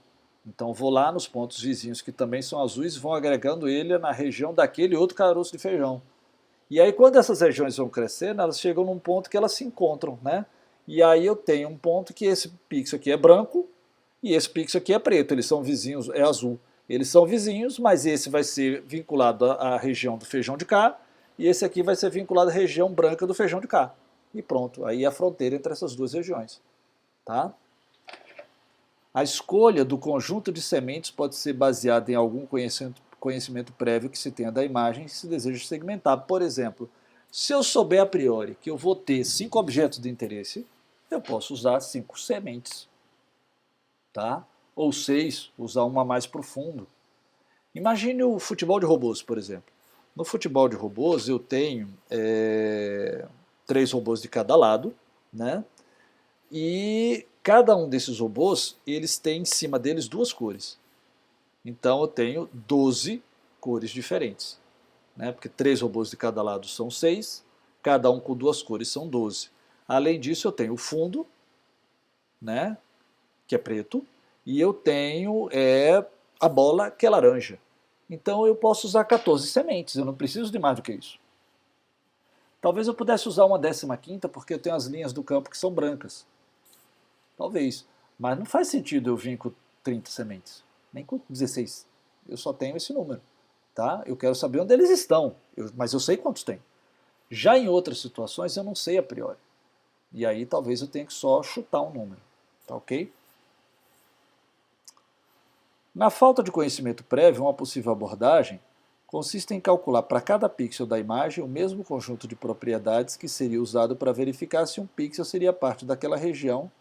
Então vou lá nos pontos vizinhos que também são azuis e vou agregando ele na região daquele outro caroço de feijão. E aí quando essas regiões vão crescendo, elas chegam num ponto que elas se encontram, né? E aí eu tenho um ponto que esse pixel aqui é branco e esse pixel aqui é preto, eles são vizinhos, é azul. Eles são vizinhos, mas esse vai ser vinculado à região do feijão de cá e esse aqui vai ser vinculado à região branca do feijão de cá. E pronto, aí é a fronteira entre essas duas regiões. Tá? A escolha do conjunto de sementes pode ser baseada em algum conhecimento prévio que se tenha da imagem que se deseja segmentar. Por exemplo, se eu souber a priori que eu vou ter 5 objetos de interesse, eu posso usar 5 sementes. Tá? Ou 6, usar uma mais profundo. Imagine o futebol de robôs, por exemplo. No futebol de robôs eu tenho 3 robôs de cada lado, né? E cada um desses robôs, eles têm em cima deles 2 cores. Então eu tenho 12 cores diferentes. Né? Porque 3 robôs de cada lado são 6, cada um com 2 cores são 12. Além disso, eu tenho o fundo, né? Que é preto, e eu tenho a bola, que é laranja. Então eu posso usar 14 sementes, eu não preciso de mais do que isso. Talvez eu pudesse usar uma 15ª, porque eu tenho as linhas do campo que são brancas. Talvez. Mas não faz sentido eu vir com 30 sementes, nem com 16. Eu só tenho esse número. Tá? Eu quero saber onde eles estão, mas eu sei quantos tem. Já em outras situações eu não sei a priori. E aí talvez eu tenha que só chutar um número. Tá ok? Na falta de conhecimento prévio, uma possível abordagem consiste em calcular para cada pixel da imagem o mesmo conjunto de propriedades que seria usado para verificar se um pixel seria parte daquela região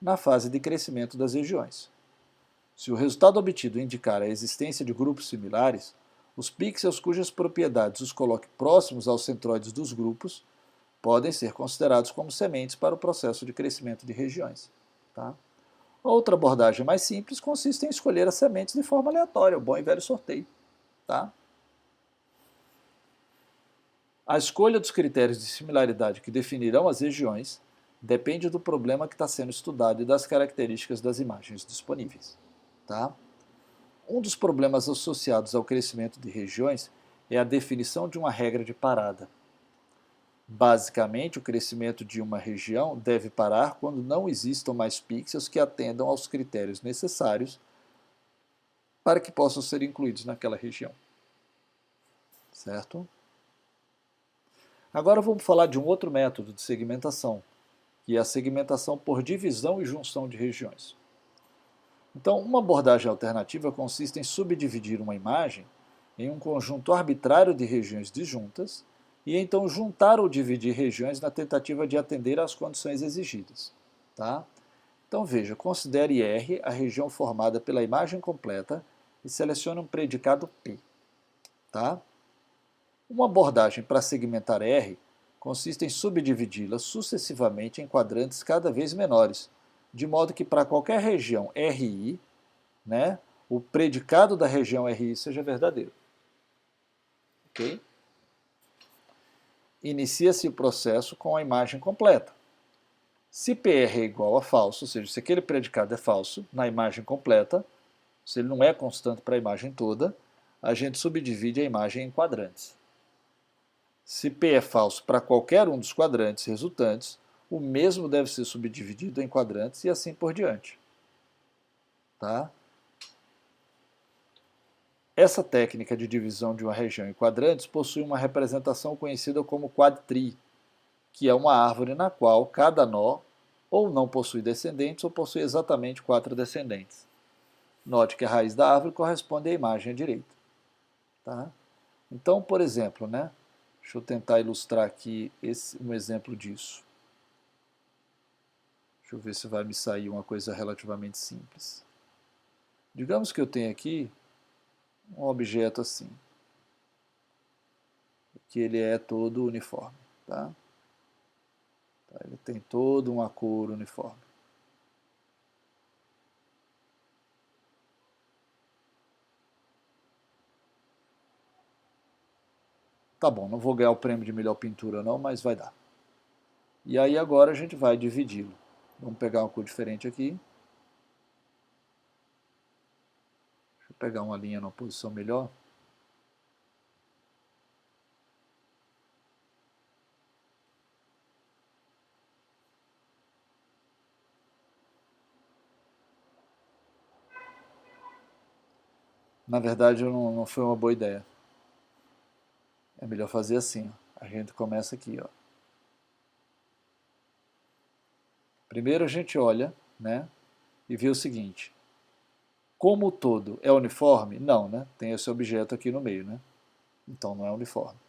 na fase de crescimento das regiões. Se o resultado obtido indicar a existência de grupos similares, os pixels cujas propriedades os coloquem próximos aos centroides dos grupos podem ser considerados como sementes para o processo de crescimento de regiões. Tá? Outra abordagem mais simples consiste em escolher as sementes de forma aleatória, o bom e velho sorteio. Tá? A escolha dos critérios de similaridade que definirão as regiões depende do problema que está sendo estudado e das características das imagens disponíveis. Tá? Um dos problemas associados ao crescimento de regiões é a definição de uma regra de parada. Basicamente, o crescimento de uma região deve parar quando não existam mais pixels que atendam aos critérios necessários para que possam ser incluídos naquela região. Certo? Agora vamos falar de um outro método de segmentação, que é a segmentação por divisão e junção de regiões. Então, uma abordagem alternativa consiste em subdividir uma imagem em um conjunto arbitrário de regiões disjuntas e então juntar ou dividir regiões na tentativa de atender às condições exigidas. Tá? Então veja, considere R a região formada pela imagem completa e selecione um predicado P. Tá? Uma abordagem para segmentar R consiste em subdividi-la sucessivamente em quadrantes cada vez menores, de modo que para qualquer região RI, né, o predicado da região RI seja verdadeiro. Ok? Inicia-se o processo com a imagem completa. Se PR é igual a falso, ou seja, se aquele predicado é falso na imagem completa, se ele não é constante para a imagem toda, a gente subdivide a imagem em quadrantes. Se P é falso para qualquer um dos quadrantes resultantes, o mesmo deve ser subdividido em quadrantes e assim por diante. Tá? Essa técnica de divisão de uma região em quadrantes possui uma representação conhecida como quadtree, que é uma árvore na qual cada nó ou não possui descendentes ou possui exatamente 4 descendentes. Note que a raiz da árvore corresponde à imagem à direita. Tá? Então, por exemplo, né? Deixa eu tentar ilustrar aqui um exemplo disso. Deixa eu ver se vai me sair uma coisa relativamente simples. Digamos que eu tenho aqui um objeto assim, que ele é todo uniforme. Tá? Ele tem toda uma cor uniforme. Tá bom, não vou ganhar o prêmio de melhor pintura não, mas vai dar. E aí agora a gente vai dividi-lo. Vamos pegar uma cor diferente aqui. Deixa eu pegar uma linha numa posição melhor. Na verdade, não foi uma boa ideia. É melhor fazer assim. Ó. A gente começa aqui. Ó. Primeiro a gente olha, né, e vê o seguinte. Como o todo é uniforme? Não, né? Tem esse objeto aqui no meio, né? Então não é uniforme.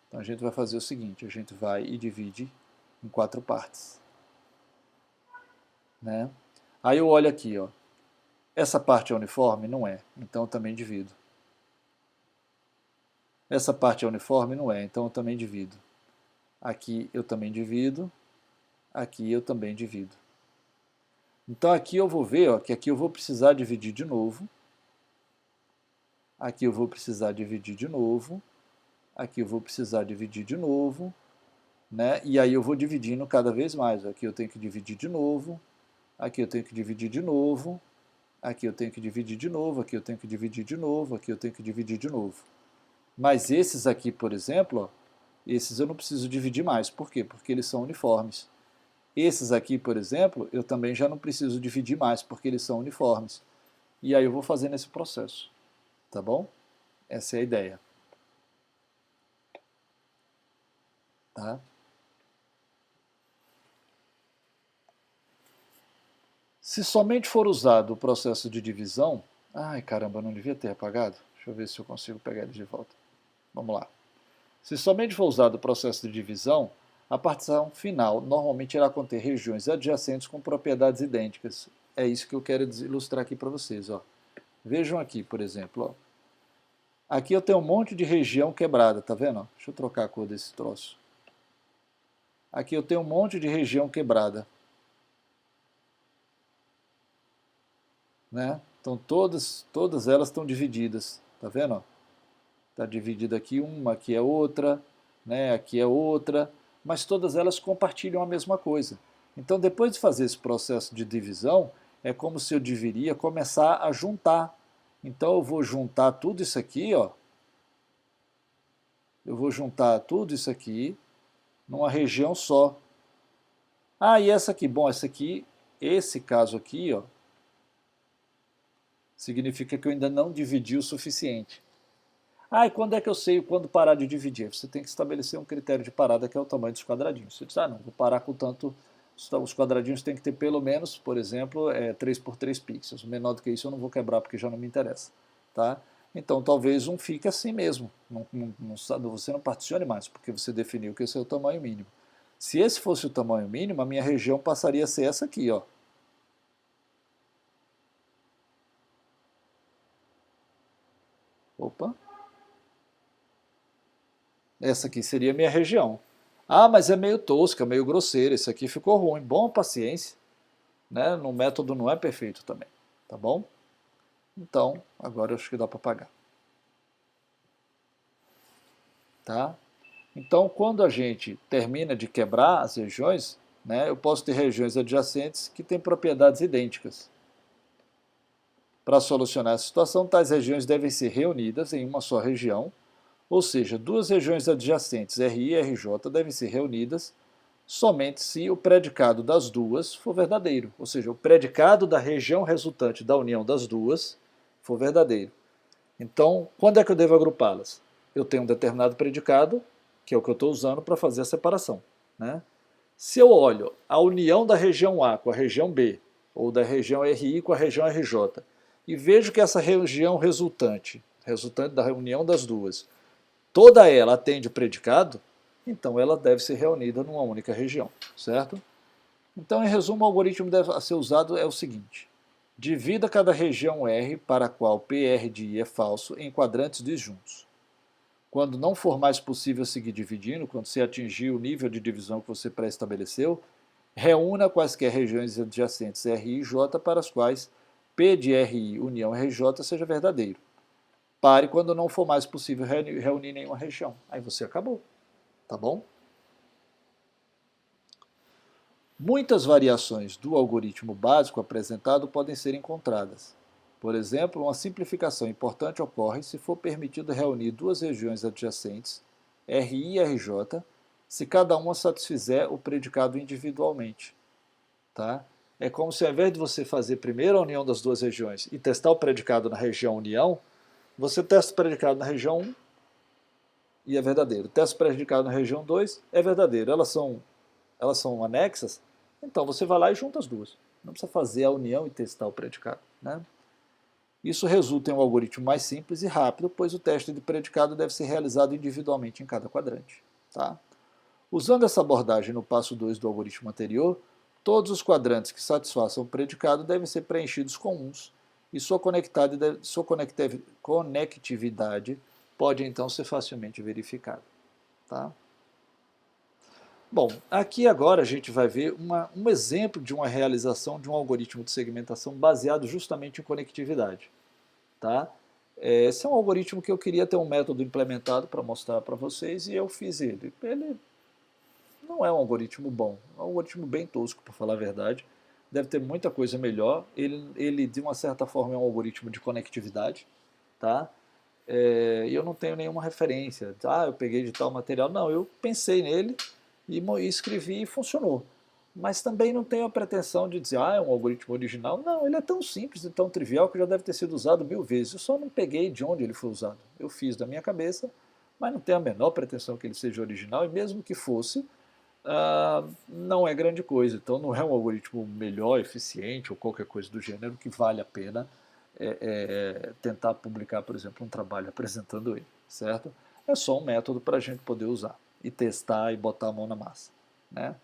Então a gente vai fazer o seguinte, a gente vai e divide em 4 partes. Né? Aí eu olho aqui, ó. Essa parte é uniforme? Não é. Então eu também divido. Essa parte é uniforme? Não é. Então eu também divido. Aqui eu também divido. Aqui eu também divido. Então aqui eu vou ver ó, que aqui eu vou precisar dividir de novo. Aqui eu vou precisar dividir de novo. Aqui eu vou precisar dividir de novo. Né? E aí eu vou dividindo cada vez mais. Aqui eu tenho que dividir de novo. Aqui eu tenho que dividir de novo. Aqui eu tenho que dividir de novo. Aqui eu tenho que dividir de novo. Aqui eu tenho que dividir de novo. Mas esses aqui, por exemplo, ó, esses eu não preciso dividir mais. Por quê? Porque eles são uniformes. Esses aqui, por exemplo, eu também já não preciso dividir mais, porque eles são uniformes. E aí eu vou fazendo esse processo. Tá bom? Essa é a ideia. Tá? Se somente for usado o processo de divisão... Ai, caramba, eu não devia ter apagado. Deixa eu ver se eu consigo pegar ele de volta. Vamos lá. Se somente for usado o processo de divisão, a partição final normalmente irá conter regiões adjacentes com propriedades idênticas. É isso que eu quero ilustrar aqui para vocês. Ó. Vejam aqui, por exemplo. Ó. Aqui eu tenho um monte de região quebrada, tá vendo? Deixa eu trocar a cor desse troço. Aqui eu tenho um monte de região quebrada. Né? Então todas elas estão divididas, tá vendo? Está dividida aqui uma, aqui é outra, né? Aqui é outra, mas todas elas compartilham a mesma coisa. Então depois de fazer esse processo de divisão, é como se eu deveria começar a juntar. Então eu vou juntar tudo isso aqui, ó. Eu vou juntar tudo isso aqui numa região só. Ah, e essa aqui, bom, essa aqui, esse caso aqui, ó, significa que eu ainda não dividi o suficiente. Ah, e quando é que eu sei quando parar de dividir? Você tem que estabelecer um critério de parada que é o tamanho dos quadradinhos. Você diz, ah, não, vou parar com tanto... Os quadradinhos têm que ter pelo menos, por exemplo, 3 por 3 pixels. Menor do que isso eu não vou quebrar porque já não me interessa. Tá? Então talvez um fique assim mesmo. Você não particione mais, porque você definiu que esse é o tamanho mínimo. Se esse fosse o tamanho mínimo, a minha região passaria a ser essa aqui, ó. Opa. Essa aqui seria a minha região. Ah, mas é meio tosca, meio grosseira, isso aqui ficou ruim. Bom, paciência. Né? No método não é perfeito também. Tá bom? Então, agora eu acho que dá para apagar. Tá? Então, quando a gente termina de quebrar as regiões, né, eu posso ter regiões adjacentes que têm propriedades idênticas. Para solucionar essa situação, tais regiões devem ser reunidas em uma só região, ou seja, duas regiões adjacentes, RI e RJ, devem ser reunidas somente se o predicado das duas for verdadeiro, ou seja, o predicado da região resultante da união das duas for verdadeiro. Então, quando é que eu devo agrupá-las? Eu tenho um determinado predicado, que é o que eu estou usando para fazer a separação, né? Se eu olho a união da região A com a região B, ou da região RI com a região RJ, e vejo que essa região resultante da união das duas, toda ela atende o predicado, então ela deve ser reunida numa única região, certo? Então, em resumo, o algoritmo deve ser usado é o seguinte: divida cada região R para a qual PR de I é falso em quadrantes disjuntos. Quando não for mais possível seguir dividindo, quando você atingir o nível de divisão que você pré-estabeleceu, reúna quaisquer regiões adjacentes RI e J para as quais P de RI união RJ seja verdadeiro. Pare quando não for mais possível reunir nenhuma região. Aí você acabou, tá bom? Muitas variações do algoritmo básico apresentado podem ser encontradas. Por exemplo, uma simplificação importante ocorre se for permitido reunir duas regiões adjacentes, RI e RJ, se cada uma satisfizer o predicado individualmente. Tá? É como se ao invés de você fazer primeiro a união das duas regiões e testar o predicado na região união, você testa o predicado na região 1 e é verdadeiro. Testa o predicado na região 2 é verdadeiro. Elas são anexas, então você vai lá e junta as duas. Não precisa fazer a união e testar o predicado, né? Isso resulta em um algoritmo mais simples e rápido, pois o teste de predicado deve ser realizado individualmente em cada quadrante. Tá? Usando essa abordagem no passo 2 do algoritmo anterior, todos os quadrantes que satisfaçam o predicado devem ser preenchidos com uns, e sua conectividade pode então ser facilmente verificada. Tá? Bom, aqui agora a gente vai ver um exemplo de uma realização de um algoritmo de segmentação baseado justamente em conectividade. Tá? Esse é um algoritmo que eu queria ter um método implementado para mostrar para vocês e eu fiz ele. Ele não é um algoritmo bom, é um algoritmo bem tosco, para falar a verdade. Deve ter muita coisa melhor. Ele de uma certa forma, é um algoritmo de conectividade. Tá? E eu não tenho nenhuma referência. Eu peguei de tal material. Não, eu pensei nele e escrevi e funcionou. Mas também não tenho a pretensão de dizer, é um algoritmo original. Não, ele é tão simples e tão trivial que já deve ter sido usado 1000 vezes. Eu só não peguei de onde ele foi usado. Eu fiz da minha cabeça, mas não tenho a menor pretensão que ele seja original, e mesmo que fosse, não é grande coisa. Então não é um algoritmo melhor, eficiente ou qualquer coisa do gênero que vale a pena tentar publicar, por exemplo, um trabalho apresentando ele, certo? É só um método para a gente poder usar e testar e botar a mão na massa, né?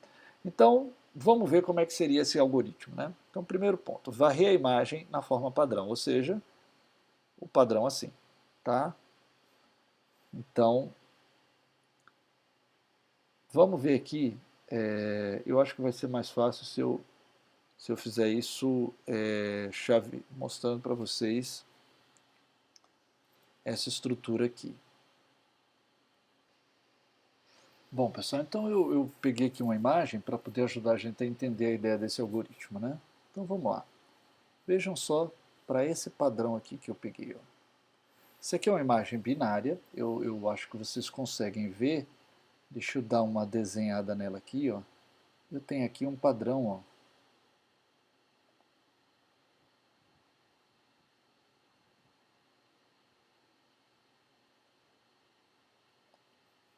Então, vamos ver como é que seria esse algoritmo, né? Então, primeiro ponto, varrer a imagem na forma padrão, ou seja, o padrão assim, tá? Então, vamos ver aqui, eu acho que vai ser mais fácil se eu fizer isso mostrando para vocês essa estrutura aqui. Bom, pessoal, então eu peguei aqui uma imagem para poder ajudar a gente a entender a ideia desse algoritmo, né? Então vamos lá. Vejam só para esse padrão aqui que eu peguei. Ó. Isso aqui é uma imagem binária, eu acho que vocês conseguem ver. Deixa eu dar uma desenhada nela aqui. Ó. Eu tenho aqui um padrão. Ó.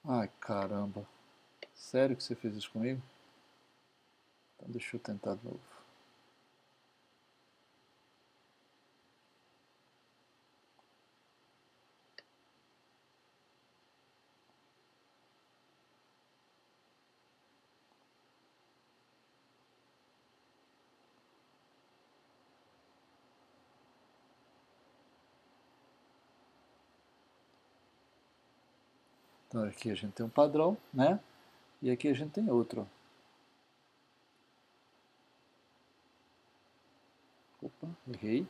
Ai, caramba. Sério que você fez isso comigo? Então deixa eu tentar de novo. Então aqui a gente tem um padrão, né? E aqui a gente tem outro. Opa, errei.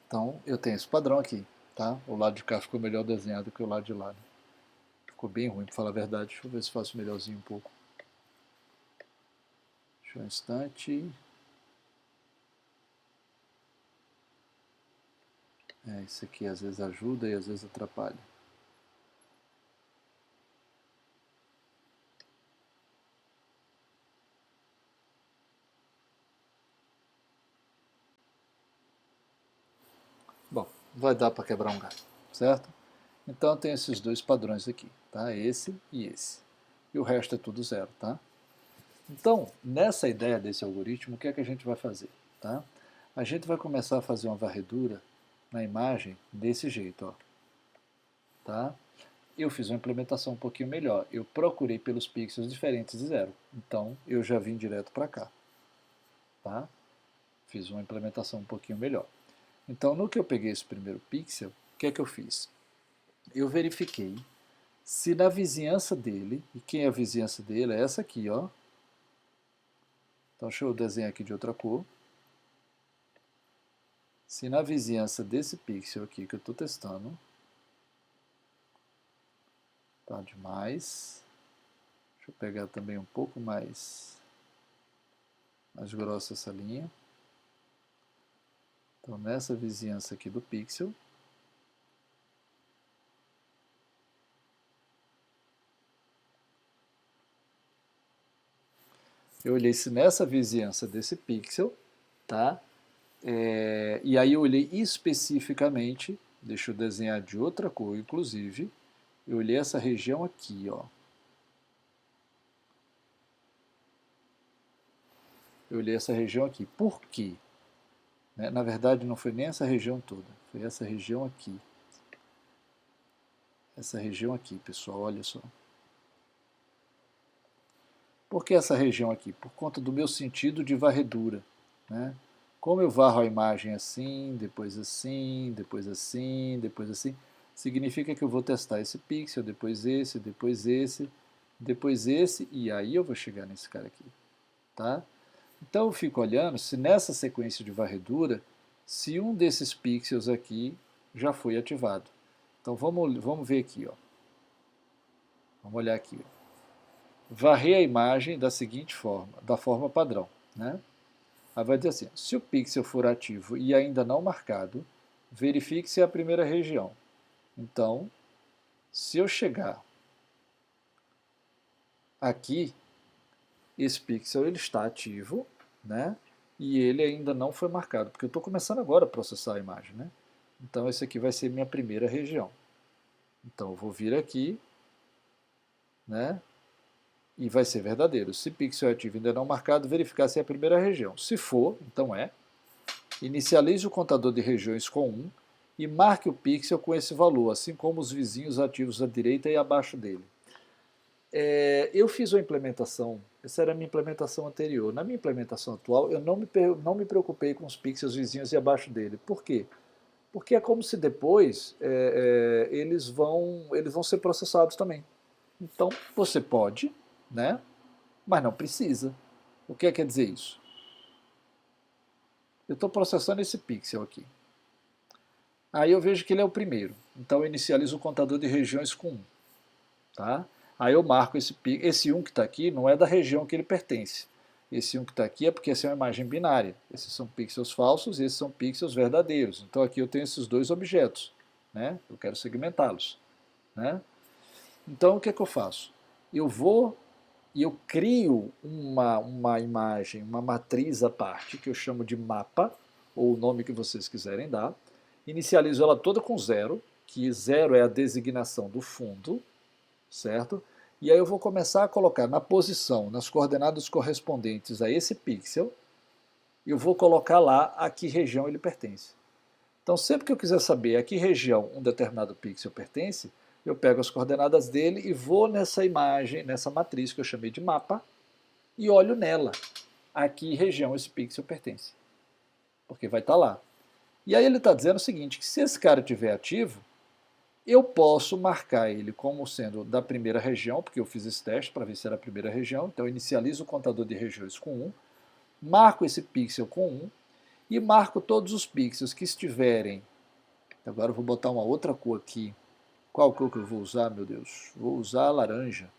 Então eu tenho esse padrão aqui, tá? O lado de cá ficou melhor desenhado que o lado de lá. Né? Ficou bem ruim, para falar a verdade. Deixa eu ver se faço melhorzinho um pouco. Deixa eu um instante. Isso aqui às vezes ajuda e às vezes atrapalha. Bom, vai dar para quebrar um galho, certo? Então tem esses dois padrões aqui, tá? Esse e esse. E o resto é tudo zero, tá? Então, nessa ideia desse algoritmo, o que é que a gente vai fazer, tá? A gente vai começar a fazer uma varredura na imagem desse jeito, ó. Tá? Eu fiz uma implementação um pouquinho melhor. Eu procurei pelos pixels diferentes de zero. Então, eu já vim direto para cá. Tá? Fiz uma implementação um pouquinho melhor. Então, no que eu peguei esse primeiro pixel, o que é que eu fiz? Eu verifiquei se na vizinhança dele, e quem é a vizinhança dele é essa aqui, ó. Então, deixa eu desenhar aqui de outra cor. Se na vizinhança desse pixel aqui que eu estou testando, tá demais. Deixa eu pegar também um pouco mais grossa essa linha. Então, nessa vizinhança aqui do pixel, eu olhei se nessa vizinhança desse pixel, tá? E aí eu olhei especificamente, deixa eu desenhar de outra cor, inclusive, eu olhei essa região aqui, ó. Eu olhei essa região aqui. Por quê? Na verdade, não foi nem essa região toda, foi essa região aqui. Essa região aqui, pessoal, olha só. Por que essa região aqui? Por conta do meu sentido de varredura, né? Como eu varro a imagem assim, depois assim, depois assim, depois assim, significa que eu vou testar esse pixel, depois esse, depois esse, depois esse, e aí eu vou chegar nesse cara aqui, tá? Então eu fico olhando se nessa sequência de varredura, se um desses pixels aqui já foi ativado. Então vamos ver aqui, ó. Vamos olhar aqui, ó. Varrer a imagem da seguinte forma, da forma padrão, né? Aí vai dizer assim, se o pixel for ativo e ainda não marcado, verifique se é a primeira região. Então, se eu chegar aqui, esse pixel ele está ativo, né? E ele ainda não foi marcado, porque eu estou começando agora a processar a imagem, né? Então, esse aqui vai ser minha primeira região. Então, eu vou vir aqui, né? E vai ser verdadeiro. Se pixel ativo ainda não marcado, verificar se é a primeira região. Se for, então é. Inicialize o contador de regiões com 1 e marque o pixel com esse valor, assim como os vizinhos ativos à direita e abaixo dele. Eu fiz uma implementação, essa era a minha implementação anterior. Na minha implementação atual, eu não me preocupei com os pixels vizinhos e abaixo dele. Por quê? Porque é como se depois eles vão ser processados também. Então, você pode, né? Mas não precisa. O que quer dizer isso? Eu estou processando esse pixel aqui. Aí eu vejo que ele é o primeiro. Então eu inicializo o contador de regiões com 1. Tá? Aí eu marco esse 1 que está aqui, não é da região que ele pertence. Esse 1 que está aqui é porque essa é uma imagem binária. Esses são pixels falsos e esses são pixels verdadeiros. Então aqui eu tenho esses dois objetos. Né? Eu quero segmentá-los. Né? Então o que é que eu faço? Eu vou e eu crio uma imagem, uma matriz à parte, que eu chamo de mapa, ou o nome que vocês quiserem dar. Inicializo ela toda com 0, que 0 é a designação do fundo, certo? E aí eu vou começar a colocar na posição, nas coordenadas correspondentes a esse pixel, eu vou colocar lá a que região ele pertence. Então, sempre que eu quiser saber a que região um determinado pixel pertence, eu pego as coordenadas dele e vou nessa imagem, nessa matriz que eu chamei de mapa, e olho nela a que região esse pixel pertence. Porque vai estar lá. E aí ele está dizendo o seguinte, que se esse cara estiver ativo, eu posso marcar ele como sendo da primeira região, porque eu fiz esse teste para ver se era a primeira região, então eu inicializo o contador de regiões com 1, marco esse pixel com 1 e marco todos os pixels que estiverem. Agora eu vou botar uma outra cor aqui Qual cor que eu vou usar, meu Deus? Vou usar a laranja.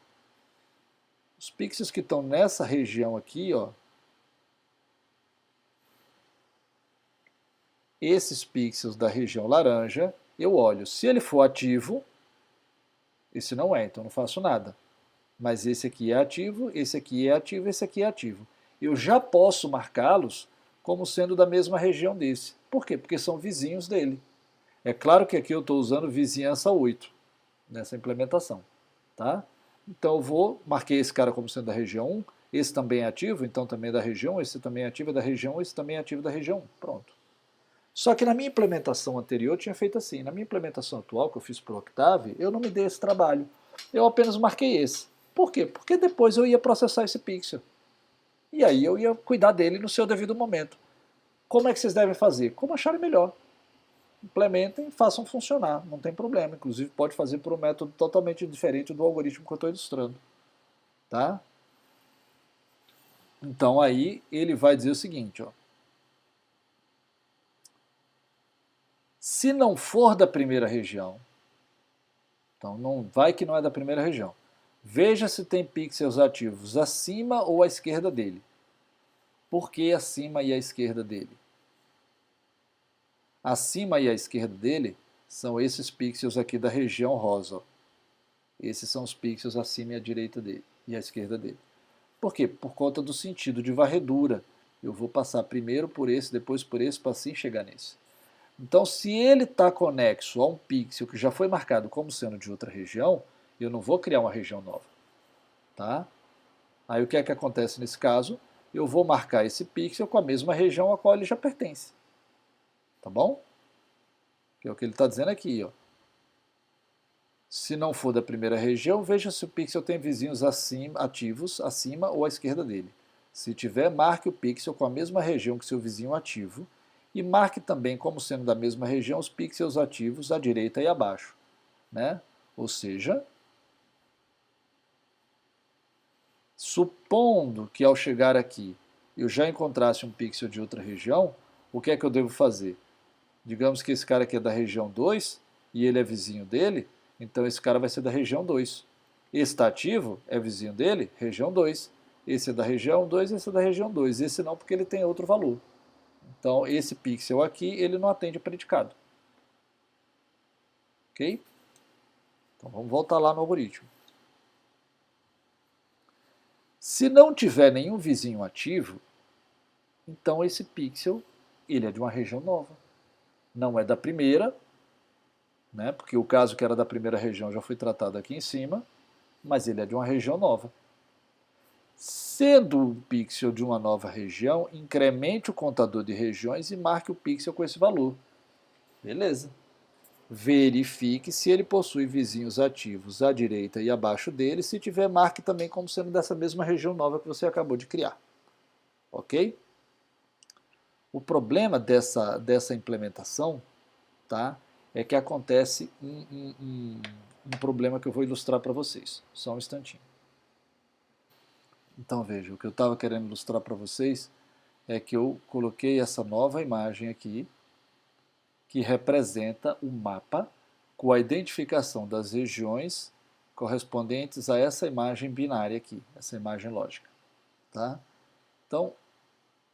Os pixels que estão nessa região aqui, ó, esses pixels da região laranja, eu olho. Se ele for ativo, esse não é, então não faço nada. Mas esse aqui é ativo, esse aqui é ativo, esse aqui é ativo. Eu já posso marcá-los como sendo da mesma região desse. Por quê? Porque são vizinhos dele. É claro que aqui eu estou usando vizinhança 8 nessa implementação. Tá? Então eu marquei esse cara como sendo da região 1, esse também é ativo, então também é da região 1, esse também é ativo da região 1, esse também é ativo da região 1. Pronto. Só que na minha implementação anterior eu tinha feito assim. Na minha implementação atual, que eu fiz para o Octave, eu não me dei esse trabalho. Eu apenas marquei esse. Por quê? Porque depois eu ia processar esse pixel. E aí eu ia cuidar dele no seu devido momento. Como é que vocês devem fazer? Como acharem melhor. Implementem, façam funcionar, não tem problema. Inclusive pode fazer por um método totalmente diferente do algoritmo que eu estou ilustrando. Tá? Então aí ele vai dizer o seguinte, ó. Se não for da primeira região, então não vai que não é da primeira região. Veja se tem pixels ativos acima ou à esquerda dele. Por que acima e à esquerda dele? Acima e à esquerda dele são esses pixels aqui da região rosa. Ó. Esses são os pixels acima e à direita dele e à esquerda dele. Por quê? Por conta do sentido de varredura. Eu vou passar primeiro por esse, depois por esse, para assim chegar nesse. Então, se ele está conexo a um pixel que já foi marcado como sendo de outra região, eu não vou criar uma região nova. Tá? Aí o que é que acontece nesse caso? Eu vou marcar esse pixel com a mesma região a qual ele já pertence. Tá bom? Que é o que ele está dizendo aqui. Ó. Se não for da primeira região, veja se o pixel tem vizinhos ativos acima ou à esquerda dele. Se tiver, marque o pixel com a mesma região que seu vizinho ativo e marque também como sendo da mesma região os pixels ativos à direita e abaixo. Né? Ou seja, supondo que ao chegar aqui eu já encontrasse um pixel de outra região, o que é que eu devo fazer? Digamos que esse cara aqui é da região 2 e ele é vizinho dele, então esse cara vai ser da região 2. Esse está ativo, é vizinho dele, região 2. Esse é da região 2, esse é da região 2. Esse não, porque ele tem outro valor. Então, esse pixel aqui, ele não atende a predicado. Ok? Então, vamos voltar lá no algoritmo. Se não tiver nenhum vizinho ativo, então esse pixel, ele é de uma região nova. Não é da primeira, né, porque o caso que era da primeira região já foi tratado aqui em cima, mas ele é de uma região nova. Sendo um pixel de uma nova região, incremente o contador de regiões e marque o pixel com esse valor. Beleza. Verifique se ele possui vizinhos ativos à direita e abaixo dele. Se tiver, marque também como sendo dessa mesma região nova que você acabou de criar. Ok? O problema dessa implementação, tá, é que acontece um problema que eu vou ilustrar para vocês. Só um instantinho. Então veja, o que eu estava querendo ilustrar para vocês é que eu coloquei essa nova imagem aqui, que representa o mapa com a identificação das regiões correspondentes a essa imagem binária aqui, essa imagem lógica. Tá? Então,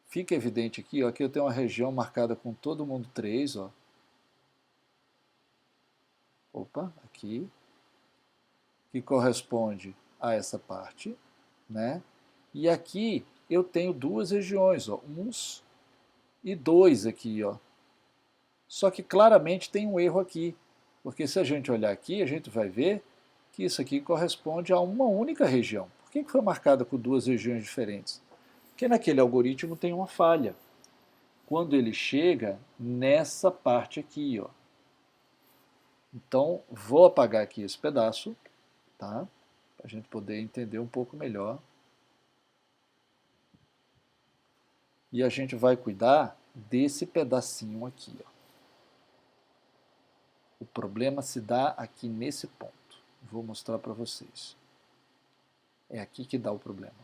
fica evidente aqui, ó, aqui eu tenho uma região marcada com todo mundo 3, ó. Opa, aqui, que corresponde a essa parte, né? E aqui eu tenho duas regiões, ó, 1 e 2 aqui, ó. Só que claramente tem um erro aqui, porque se a gente olhar aqui, a gente vai ver que isso aqui corresponde a uma única região. Por que foi marcada com duas regiões diferentes? Porque naquele algoritmo tem uma falha. Quando ele chega nessa parte aqui, ó. Então, vou apagar aqui esse pedaço, tá? Para a gente poder entender um pouco melhor. E a gente vai cuidar desse pedacinho aqui, ó. O problema se dá aqui nesse ponto. Vou mostrar para vocês. É aqui que dá o problema.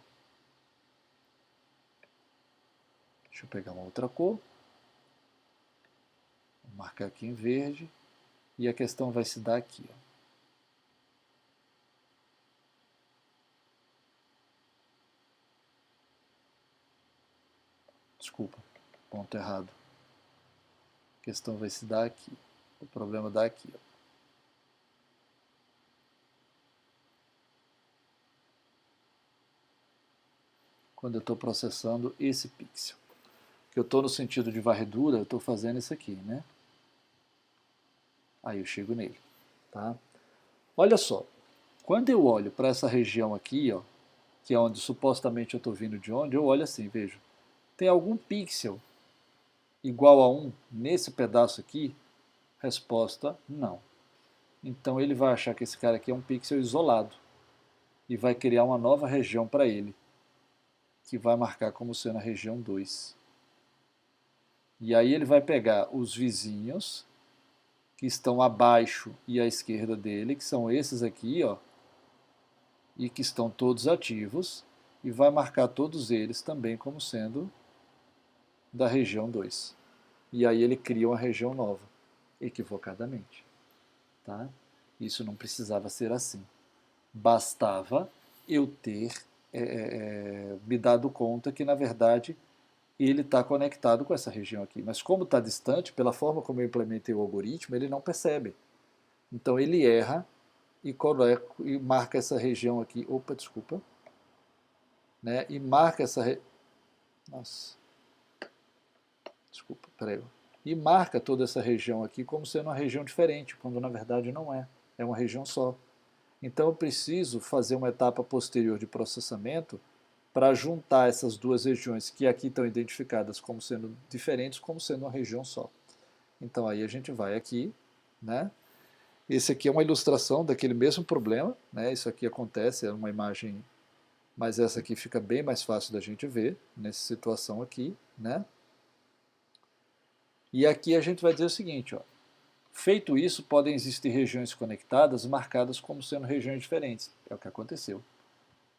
Deixa eu pegar uma outra cor. Vou marcar aqui em verde. E a questão vai se dar aqui. Ó. Desculpa, ponto errado. A questão vai se dar aqui. O problema dá aqui. Ó. Quando eu estou processando esse pixel. Que eu estou no sentido de varredura, eu estou fazendo isso aqui, né? Aí eu chego nele, tá? Olha só, quando eu olho para essa região aqui, ó, que é onde supostamente eu estou vindo de onde, eu olho assim, vejo, tem algum pixel igual a 1 nesse pedaço aqui? Resposta, não. Então ele vai achar que esse cara aqui é um pixel isolado e vai criar uma nova região para ele, que vai marcar como sendo a região 2. E aí ele vai pegar os vizinhos que estão abaixo e à esquerda dele, que são esses aqui, ó, e que estão todos ativos, e vai marcar todos eles também como sendo da região 2. E aí ele cria uma região nova, equivocadamente. Tá? Isso não precisava ser assim. Bastava eu ter me dado conta que, na verdade, ele está conectado com essa região aqui. Mas como está distante, pela forma como eu implementei o algoritmo, ele não percebe. Então ele erra e marca essa região aqui. Opa, desculpa. Né? E marca essa... Nossa. Desculpa, peraí. E marca toda essa região aqui como sendo uma região diferente, quando na verdade não é. É uma região só. Então eu preciso fazer uma etapa posterior de processamento para juntar essas duas regiões que aqui estão identificadas como sendo diferentes, como sendo uma região só. Então aí a gente vai aqui, né? Esse aqui é uma ilustração daquele mesmo problema, né? Isso aqui acontece, é uma imagem, mas essa aqui fica bem mais fácil da gente ver, nessa situação aqui, né? E aqui a gente vai dizer o seguinte, ó. Feito isso, podem existir regiões conectadas marcadas como sendo regiões diferentes. É o que aconteceu.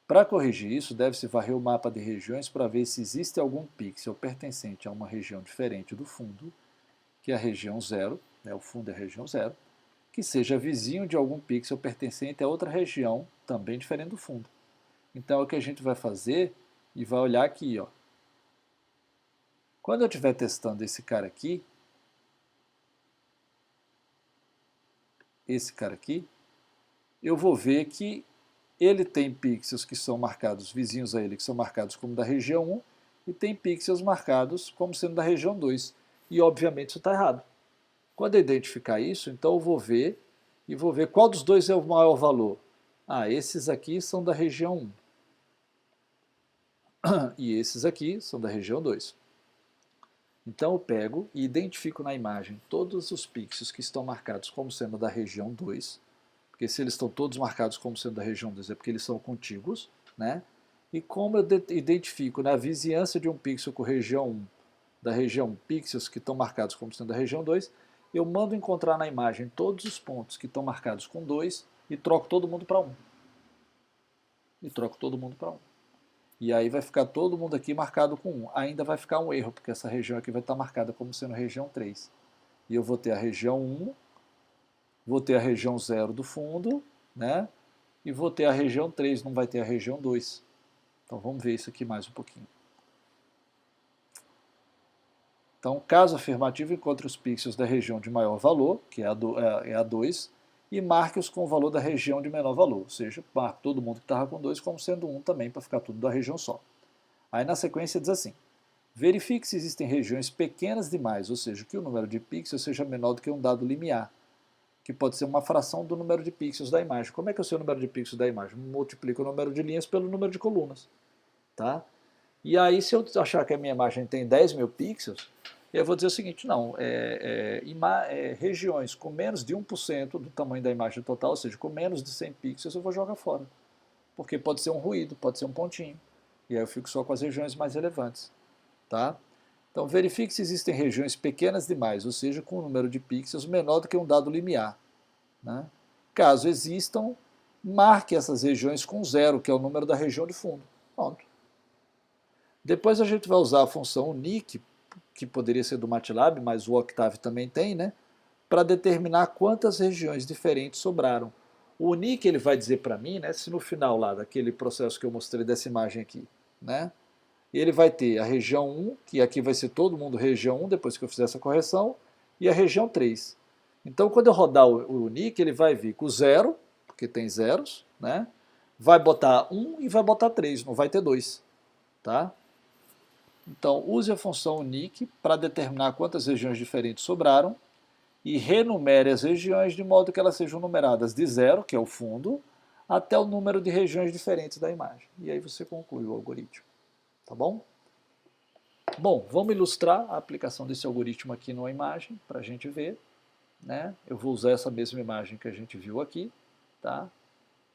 Para corrigir isso, deve-se varrer o mapa de regiões para ver se existe algum pixel pertencente a uma região diferente do fundo, que é a região 0, né, o fundo é a região 0, que seja vizinho de algum pixel pertencente a outra região, também diferente do fundo. Então é o que a gente vai fazer e vai olhar aqui. Ó. Quando eu estiver testando esse cara aqui, eu vou ver que ele tem pixels que são marcados, vizinhos a ele, que são marcados como da região 1, e tem pixels marcados como sendo da região 2. E, obviamente, isso está errado. Quando eu identificar isso, então eu vou ver, e vou ver qual dos dois é o maior valor. Ah, esses aqui são da região 1. E esses aqui são da região 2. Então eu pego e identifico na imagem todos os pixels que estão marcados como sendo da região 2, porque se eles estão todos marcados como sendo da região 2 é porque eles são contíguos, né? E como eu identifico na vizinhança de um pixel com região 1, da região 1, pixels que estão marcados como sendo da região 2, eu mando encontrar na imagem todos os pontos que estão marcados com 2 e troco todo mundo para 1. E troco todo mundo para 1. E aí vai ficar todo mundo aqui marcado com 1. Ainda vai ficar um erro, porque essa região aqui vai estar marcada como sendo região 3. E eu vou ter a região 1, vou ter a região 0 do fundo, né? E vou ter a região 3, não vai ter a região 2. Então vamos ver isso aqui mais um pouquinho. Então, caso afirmativo, encontre os pixels da região de maior valor, que é a 2, e marque-os com o valor da região de menor valor, ou seja, marque todo mundo que estava com 2 como sendo 1 também, para ficar tudo da região só. Aí na sequência diz assim, verifique se existem regiões pequenas demais, ou seja, que o número de pixels seja menor do que um dado limiar, que pode ser uma fração do número de pixels da imagem. Como é que eu sei o número de pixels da imagem? Multiplico o número de linhas pelo número de colunas. Tá? E aí, se eu achar que a minha imagem tem 10 mil pixels, eu vou dizer o seguinte, não, regiões com menos de 1% do tamanho da imagem total, ou seja, com menos de 100 pixels, eu vou jogar fora. Porque pode ser um ruído, pode ser um pontinho. E aí eu fico só com as regiões mais relevantes. Tá? Então, verifique se existem regiões pequenas demais, ou seja, com um número de pixels menor do que um dado limiar. Né? Caso existam, marque essas regiões com 0, que é o número da região de fundo. Pronto. Depois a gente vai usar a função unique, que poderia ser do MATLAB, mas o Octave também tem, né? Para determinar quantas regiões diferentes sobraram. O unique ele vai dizer para mim, né, se no final lá daquele processo que eu mostrei dessa imagem aqui, né, ele vai ter a região 1, que aqui vai ser todo mundo região 1, depois que eu fizer essa correção, e a região 3. Então, quando eu rodar o NIC, ele vai vir com 0, porque tem zeros, né? Vai botar 1 e vai botar 3, não vai ter 2. Tá? Então, use a função unique para determinar quantas regiões diferentes sobraram e renumere as regiões de modo que elas sejam numeradas de 0, que é o fundo, até o número de regiões diferentes da imagem. E aí você conclui o algoritmo. Tá bom? Bom, vamos ilustrar a aplicação desse algoritmo aqui numa imagem para a gente ver. Né? Eu vou usar essa mesma imagem que a gente viu aqui. Tá?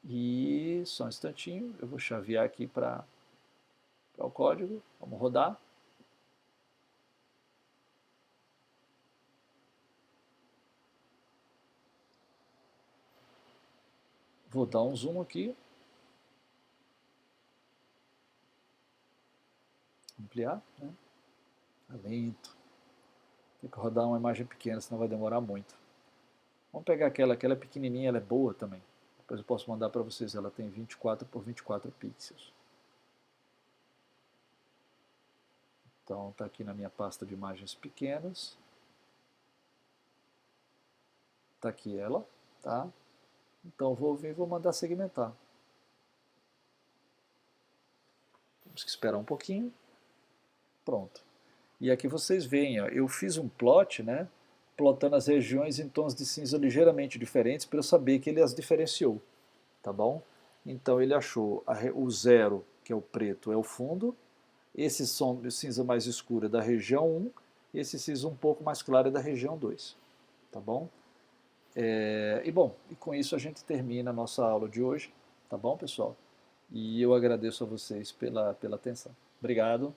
E só um instantinho, eu vou chavear aqui para o código. Vamos rodar. Vou dar um zoom aqui. Ampliar. Né? É lento. Tem que rodar uma imagem pequena, senão vai demorar muito. Vamos pegar aquela é pequenininha, ela é boa também. Depois eu posso mandar para vocês, ela tem 24 por 24 pixels. Então está aqui na minha pasta de imagens pequenas. Está aqui ela, tá? Então vou vir e vou mandar segmentar. Temos que esperar um pouquinho. Pronto. E aqui vocês veem, ó, eu fiz um plot, né? Plotando as regiões em tons de cinza ligeiramente diferentes para eu saber que ele as diferenciou, tá bom? Então ele achou o 0, que é o preto, é o fundo, esse cinza mais escuro é da região 1, esse cinza um pouco mais claro é da região 2, tá bom? E com isso a gente termina a nossa aula de hoje, tá bom, pessoal? E eu agradeço a vocês pela atenção. Obrigado.